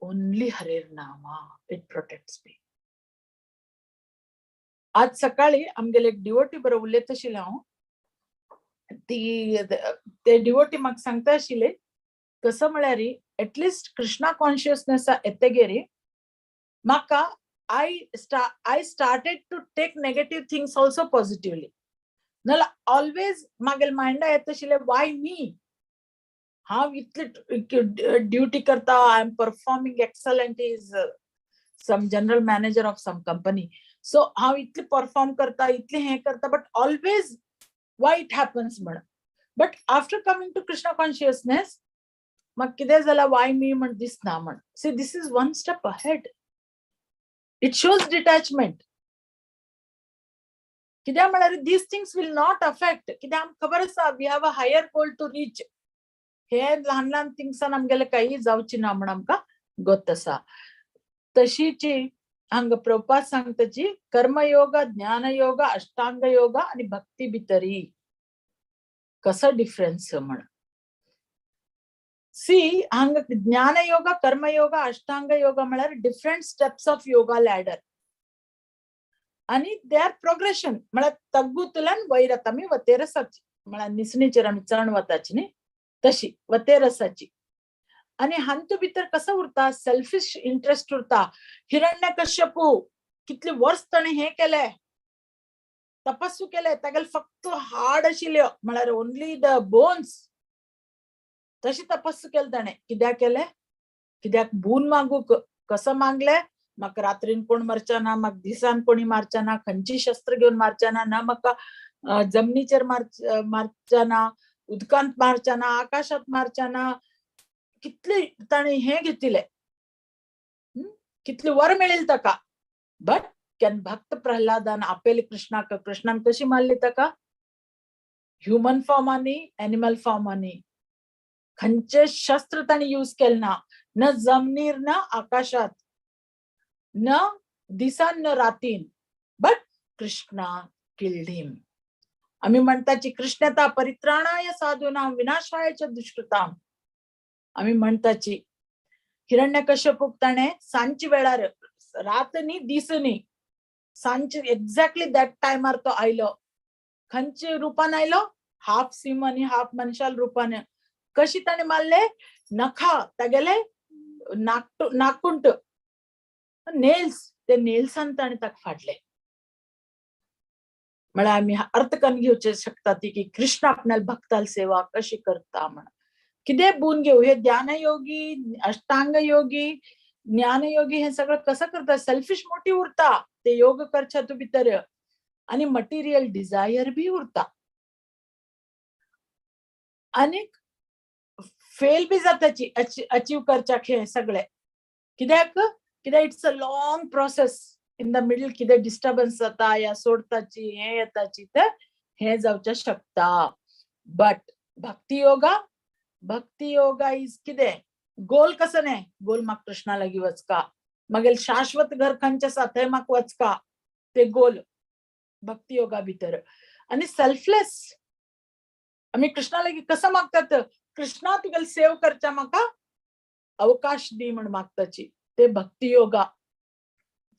Speaker 4: ओनली हरेर नामा, इट प्रोटेक्ट्स मी. आज सकाळी आमगेले एक डिवोटी बरोबर उलयत आशिल्लें हांव. ते डिवोटी म्हाका सांगता आशिल्ले कसं म्हळ्यार एटलिस्ट कृष्णा कॉन्शियसनेस येतगीर म्हाका I started to take negative things also positively. नाल्यार ऑलवेज मागेल माइंडा येत आशिल्लें वाय मी. हांव इतले ड्युटी करता, I am performing excellent, is some general manager of some company. So हांव इतले परफॉर्म करता, इतले हे करता, but always why it happens म्हण. But after coming to Krishna consciousness म्हाका कितें जालां वाय मी म्हण दिसना म्हण. See this is one step ahead. It shows detachment. कित्याक म्हळ्यार these things will not affect. कित्याक आमकां खबर आसा we have a higher goal to reach. हे ल्हान ल्हान थिंग्सान आमगेले काही जावची ना म्हण आमकां गोत आसा. तशीची हांगा प्रभुपाद सांगताची कर्मयोग, ज्ञानयोग, अष्टांग योग आणि भक्ती भितरी कसो डिफरन्स म्हण. सी हांगा ज्ञानयोग, कर्मयोग, अष्टांग योग म्हळ्यार different steps of yoga ladder आणि दे आर प्रोग्रेशन. म्हळ्यार तग्गुतल्यान वयर येता आमी वतेरसाची. म्हळ्यार निसणीचेर आमी चण वताची न्ही तशी वतेरसाची. आणि हांतू भितर कसं उरता सेल्फिश इंटरेस्ट उरता. हिरण्यकश्यपू कितले वर्स ताणें हे केले, तपस्सू केले, तागेले फक्त हाड आशिल्ल्यो म्हळ्यार ओनली द बोन्स. तशी तपस्सू केली ताणें. कित्याक केले? कित्याक भून मागूक. कसं मागले? म्हाका रात्रीन कोण मारचा ना, म्हाका दिसान कोणी मारचा ना, खंयची शस्त्र घेऊन मारचा ना, म्हाका जमनीचेर मारचा ना, उदकांत मारचा ना, आकाशात मारचा ना. कितले ताणें हे घेतिले, कितली वर मेळिल्ली ताका. बट केन्ना भक्त प्रल्हादान आपयले कृष्णाक, कृष्णान कशी मारली ताका? ह्युमन फॉर्मांनी, एनिमल फॉर्मांनी. खंयचे शस्त्र ताणें यूज केले ना. न जमनीर न आकाशात, न दिसान न रातीन. बट कृष्णा किल्ड हिम. आमी म्हणटाची कृष्णता परित्राणाय साधूनां विनाशाय च दुष्कृतां. आमी म्हणटाची हिरण्यकश्यपूक ताणें सांजची वेळार, रात न्ही दीस न्ही, सांजचे एक्झॅक्टली दॅट टायमार तो आयलो. खंयचे रुपान आयलो? हाफ सिंह आनी हाफ मनशाल रुपान. कशी ताणें मारले? नखा, तागेले नाकुंट, नेल्स, ते नेल्सान ताणें ताका फाडले. म्हळ्यार आमी अर्थ करून घेवचे शकता ती की कृष्ण आपल्या भक्ताल सेवा कशी करता म्हण. कितें बून घेऊ? हे ध्यानयोगी, अष्टांग योगी, ज्ञानयोगी हे सगळं कसं करता? सेल्फिश मोटिव्ह उरता. ते योग करच्या हातू भितर आणि मटेरियल डिझायर बी उरता आणि फेल बी जाताची अचीव करच्याक हे सगळे कित्याक it's a long process in the middle कितें डिस्टर्बन्स जाता या सोडताची हे येताची ते हे जावचे शकता बट भक्ती योगा इज कितें गोल कसं नाही गोल म्हाका कृष्णा लागी वचका मागीर शाश्वत घर खंयचे आसा थंय म्हाका वचका ते गोल भक्ती योगा भितर आणि सेल्फलेस आम्ही कृष्णा लागी कसं मागतात कृष्णा तुगेल सेव करच्या म्हाका अवकाश दी म्हण मागताची ते bhakti yoga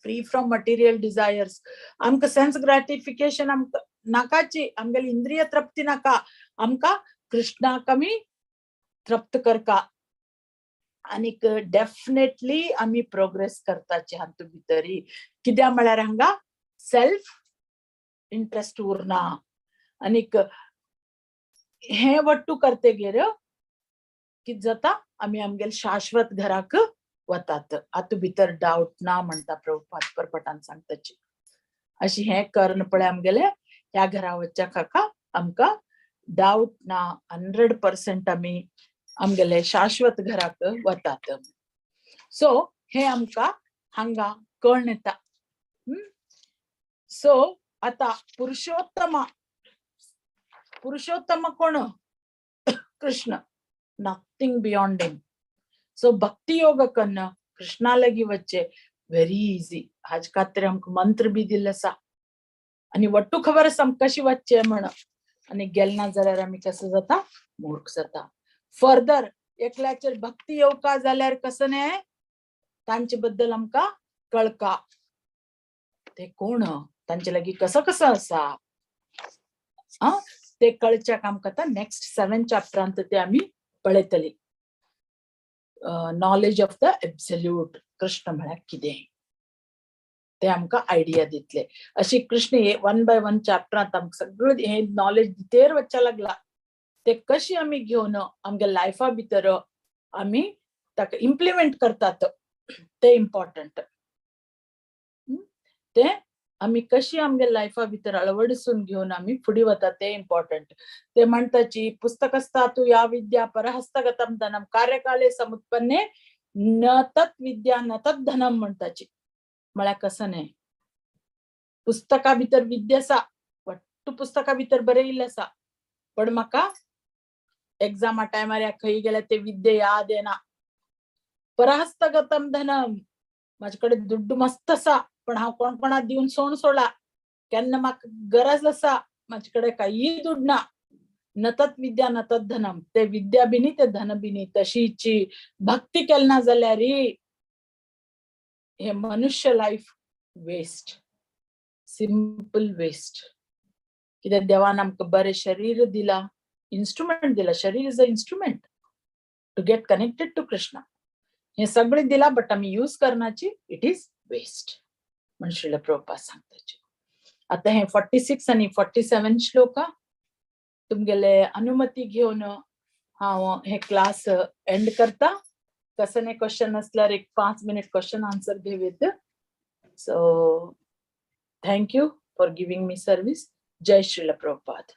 Speaker 4: free from material desires आमकां सेन्स ग्रॅटिफिकेशन आमकां नाकाची आमगेली इंद्रिय तृप्ती नाका आमकां कृष्णाक आमी तृप्त करका आणि डेफिनेटली आम्ही प्रोग्रेस करताचे हातू भितरी कित्या म्हळ्यार हांगा सेल्फ इंटरेस्ट उरना आणि हे वट्टू करते गेर कित जाता आम्ही आमगेल शाश्वत घराक वतात हातू भितर डाऊट ना म्हणता प्रभुपाद परपटान सांगताची अशी हे कर्ण पळय आमगेले ह्या घरा वच्च्या खाका आमकां डाऊट ना 100% आम्ही आमगेले शाश्वत घराक वतात सो हे आमकां हांगा कळून येता सो आता पुरुषोत्तम कोण Krishna nothing beyond him so भक्ति योग कन्न कृष्णा लगी वच्चे व्हेरी इजी हाज खातीर आमकां मंत्र बी दिल्ले आसा आनी वट्टू खबर आसा आमकां कशी वच्चे म्हण आनी गेल ना जाल्यार आमी कसं जाता मूर्ख जाता फर्दर एकल्याचेर भक्ती येवका जाल्यार कसं न्ही तांचे बद्दल आमकां कळका ते कोण तांचे लागी कसं कसं आसा ते कळच्याक आमकां नेक्स्ट 7 चॅप्टरांत ते आमी पळयतली knowledge of the absolute Krishna म्हळ्यार कितें ते आमकां आयडिया दितले अशी कृष्ण हे 1 बाय 1 चॅप्टरांत आमकां सगळं हे नॉलेज दितेर वच्चा लागला ते कशी आमी घेवन आमगे लायफा भितर आमी ताका इम्प्लिमेंट करतात ते इम्पॉर्टंट ते आमी कशी आमगे लायफा भितर अळवडसून घेवन आमी फुडें वता ते इम्पॉर्टंट ते म्हणटाची पुस्तकस्था तु या विद्या परहस्तगतम धनम कार्यकाले समुत्पन्ने न तत् विद्या न तत् धनम म्हणटाची म्हळ्यार कसं न्ही पुस्तका भितर विद्या आसा वट्टू पुस्तका भितर बरयिल्लें आसा पण म्हाका एग्जामा टायमार या खंय गेल्यार ते विद्या याद येना परहस्तगतम धनम म्हाजे कडेन दुड्ड मस्त आसा पण हांव कोणा दिवन सोण सोडला केन्ना म्हाका गरज आसा म्हाजे कडेन कांय दुड्ड ना न तत् विद्या न तत् धनम ते विद्या बी न्ही ते धन बी न्ही तशीची भक्ती केलना जाल्यार हे मनुष्य लाईफ वेस्ट सिंपल वेस्ट कित्याक देवान आमकां बरें शरीर दिला इन्स्ट्रुमेंट दिला शरीर is a instrument to get connected to Krishna हे सगळें दिला बट आमी यूज करनाची इट इज वेस्ट म्हण श्रील प्रभुपाद सांगताचे आता हे 46 आणि 47 श्लोका तुमगेले अनुमती घेवन हांव हे क्लास एंड करता कसं नाही क्वेश्चन असल्यार एक 5 मिनिट क्वेश्चन आन्सर घेवेत so thank you for giving me service जय Srila Prabhupada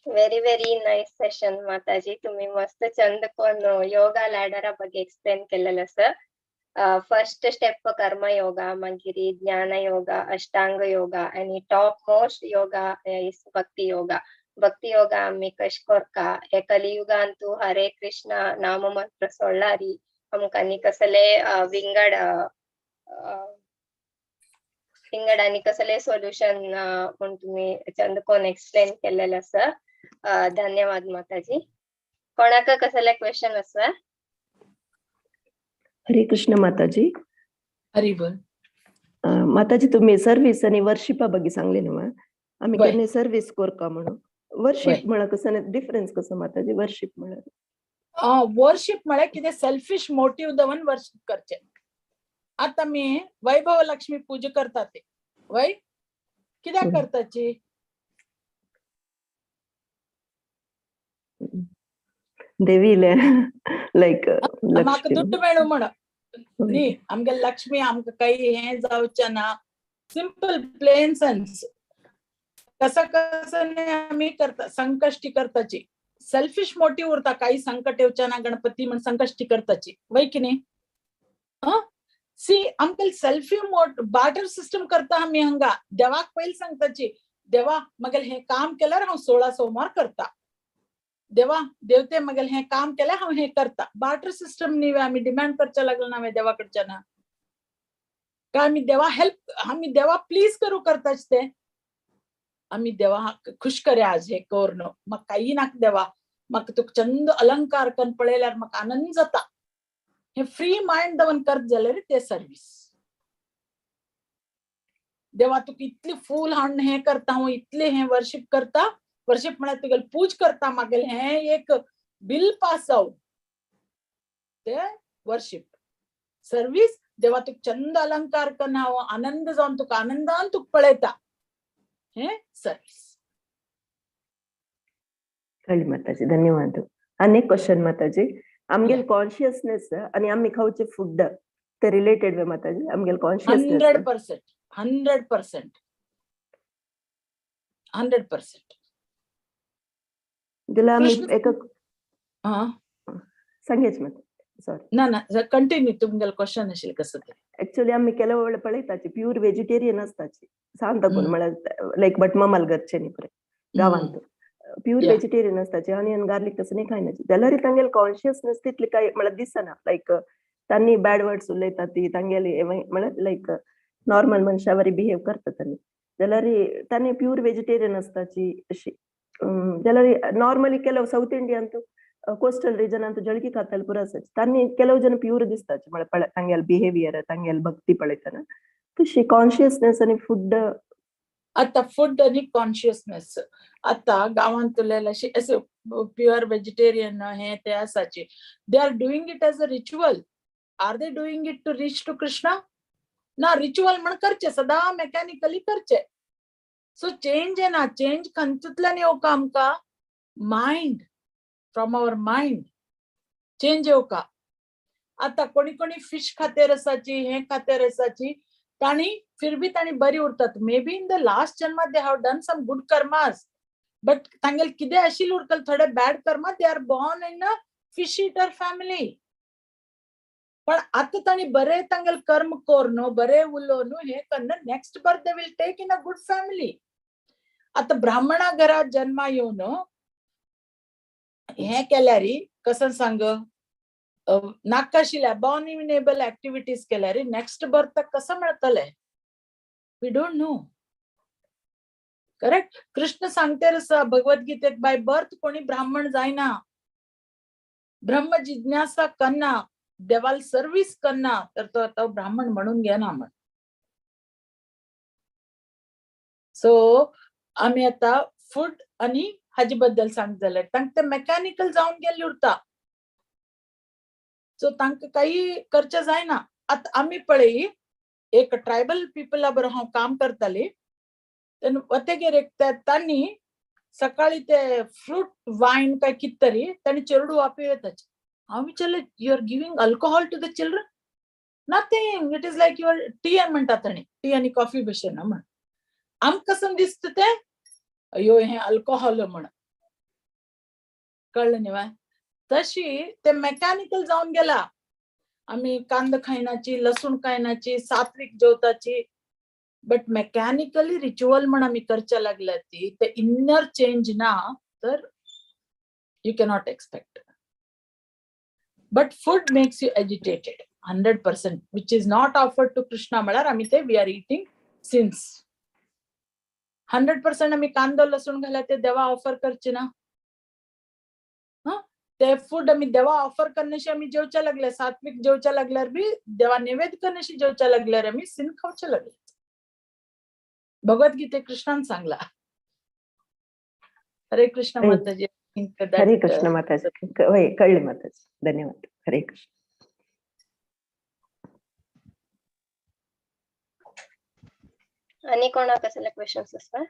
Speaker 1: very nice session माताजी तुम्ही मस्त चंद कोण योगा लॅडरा ಬಗ್ಗೆ एक्सप्लेन केलेलं असं फर्स्ट स्टेप कर्म योगा मागीर ज्ञान योगा अष्टांग योगा आणि टॉप मोस्ट योगा इज भक्ती योगा आम्ही कश करका हे कलियुगांतू हरे कृष्ण नाम मंत्र सोडलारी आमकां कसले विंगड आणि कसले सोल्युशन म्हण तुम्ही चंद कोण एक्सप्लेन केलेलं असं धन्यवाद माताजी कोणाक कसले क्वेश्चन आसा
Speaker 5: हरे कृष्ण माताजी
Speaker 4: हरी बोल
Speaker 5: माताजी तुम्ही सर्विस आणि वर्शिपा ಬಗ್ಗೆ सांगले न्हू आम्ही
Speaker 4: वय.
Speaker 5: केन्ना सर्विस करका म्हणून
Speaker 4: वय.
Speaker 5: वर्शिप म्हळ्यार कसं डिफरन्स कसं माताजी वर्शिप म्हळ्यार
Speaker 4: वर्शिप म्हळ्यार कितें सेल्फिश मोटिव्ह दवन वर्शिप करचे आता मी वैभव लक्ष्मी पूजा करता ते वय कित्याक करताची
Speaker 5: देवीले लाईक
Speaker 4: म्हाका दुड्ड मेळू म्हण न्ही आमगे लक्ष्मी आमकां काही हे जावचें ना सिंपल प्लेन सेन्स कसं कसं नाही आम्ही करता संकष्टी करताची सेल्फिश मोटिव्ह उरता काही संकट येवचे ना गणपती म्हण संकष्टी करताची वय की नाही सी आमकां सेल्फी बार्टर सिस्टम करता आम्ही हंगा देवाक पयलीं सांगताची देवा मगेल हे काम केल्यार हांव 16 सोमार करता देवा देवते मगेल हे काम केल्यार हांव हे करता बार्टर सिस्टम न्ही आम्ही डिमांड करचे लागलो ना देवा कडच्यान काय आम्ही देवा हेल्प आम्ही देवा प्लीज करू करताच ते आम्ही देवा खुश करे आज हे कर न्हू म्हाका काही नाक देवा म्हाका तुका चंद अलंकार करून पळयल्यार म्हाका आनंद जाता हे फ्री माइंड दवन करत जाल्यार ते सर्विस देवा तुका इतली फूल हाडून हे करता हांव इतले हे वर्शिप करता वर्शिप म्हळ्यार तुगेले पूज करता मागेल हे एक बिल पास जावन ते वर्शिप सर्विस देवा तुका चंद अलंकार करून हांव आनंद जावन तुका आनंदान तुका पळयता हे सर्विस
Speaker 5: कळ्ळी माताजी धन्यवाद आनी एक क्वेश्चन माताजी आमगेल कॉन्शियसनेस आनी आमी खावचे फूड ते रिलेटेड वे माताजी आमगेल कॉन्शियसनेस
Speaker 4: 100%
Speaker 5: जाल्यार आमी
Speaker 4: कृष्ण-
Speaker 5: एक सांगेच माता सॉरी
Speaker 4: ना ना कंटिन्यू तुमगेल क्वेश्चन आशिल्लें कसं ते
Speaker 5: एक्चुअली आमी केले वेळ पळयताची प्युअर वेजिटेरियन असताची सांगता कोण म्हळ्यार लायक बटमामाल घरचे न्ही पळय गांवांत प्युअर
Speaker 4: Yeah.
Speaker 5: वेजिटेरियन असताचे ऑनियन गार्लिक तसं नाही खायनाची जाल्यार तांगेल कॉन्शियसनेस तितली काय म्हळ्यार दिसना लायक तांणी बॅड वर्ड्स उलयता ती तांगेली म्हळ्यार लायक नॉर्मल मनशा वरी बिहेव करता तांणी जाल्यार तांणी प्युअर वेजिटेरियन असताची अशी जाल्यार नॉर्मली केलो साऊथ इंडियन कोस्टल रिजनांत जळकी खाताल पुरो आसाची तांणी केलो जन प्युअर दिसताचे म्हळ्यार तांगेल बिहेवियर तांगेल भक्ती पळयतना तशी कॉन्शियसनेस आनी फूड
Speaker 4: आता फूड आणि कॉन्शियसनेस आता गावांत उलयले असे प्युअर वेजिटेरियन हे ते आसाचे they are doing it as a ritual or they doing it to reach to Krishna ना रिच्युअल म्हण करचे सदां मेकॅनिकली करचे सो चेंज येना चेंज खंयतूतल्यान येवका आमकां mind from our mind change येवका आता कोणी कोणी फिश खातेर आसाची हे खातेर आसाची ताणी फिर भी ताणी बरी उरतात may be in the last जन्म they have done some good karmas but तांगेल कितें आशिल्लें उरतलें थोडे bad karma they are born in a fish eater family पण आता ताणी बरे तांगेल कर्म कोर न्हू बरे उलो न्हू हे करना next birth they will take in a good family आता ब्राह्मणा घरात जन्मा येवन हे केल्यार कसं सांग नाकाशिल्ल्या अबॉमिनेबल ऍक्टिव्हिटीज केल्यार नेक्स्ट बर्थ कसं मेळटलें we don't know correct Krishna सांगते आसा भगवद्गीतेत बाय बर्थ कोणी ब्राह्मण जायना ब्रह्म जिज्ञासा करना देवाल सर्विस करना तर तो ब्राह्मण म्हणून घेना म्हण सो आम्ही आता फूड आणि हाजे बद्दल सांग जाल्यार तांकां ते मेकॅनिकल जावन गेल्ले उरता सो तांकां काही करचे जायना आता आम्ही पळय एक ट्रायबल पिपला बरोबर हांव काम करताली वतेगेर एक तांणी सकाळी ते फ्रूट वाईन काय कित तरी तांणी चेडू वापी येताचे हांव विचारलें you are giving alcohol to the children nothing it is like your tea म्हणटा तांणी टी आणि कॉफी भशेन म्हण आमकां कसं दिसता ते अयो हे अल्कोहॉल म्हण कळ्ळें न्ही बाय तशी ते मेकॅनिकल जावन गेला आम्ही कांदा खायनाची लसूण खायनाची सात्विक जेवताची बट मेकॅनिकली रिच्युअल म्हण आम्ही करच्या लागल्या ती ते इन्नर चेंज ना तर you cannot expect but food makes you agitated 100% which is not offered to Krishna म्हळ्यार आम्ही ते वी आर इटिंग सिन्स 100% आम्ही कांदो लसूण घाल्या ते देवा ऑफर करचे ना ते फूड आम्ही देवा ऑफर करण्याशी आम्ही जेवच्या लागल्या सात्विक जेवच्या लागल्यार बी देवा नैवेद्य करण्याशी जेवच्या लागल्यार आम्ही सिन खावच्या लागले भगवद्गीते कृष्णान सांगला हरे कृष्ण माताजी
Speaker 5: हरे कृष्ण माताजी कळले माताजी धन्यवाद हरे कृष्ण
Speaker 1: आणि कोणाक कसले क्वेश्चन्स आसता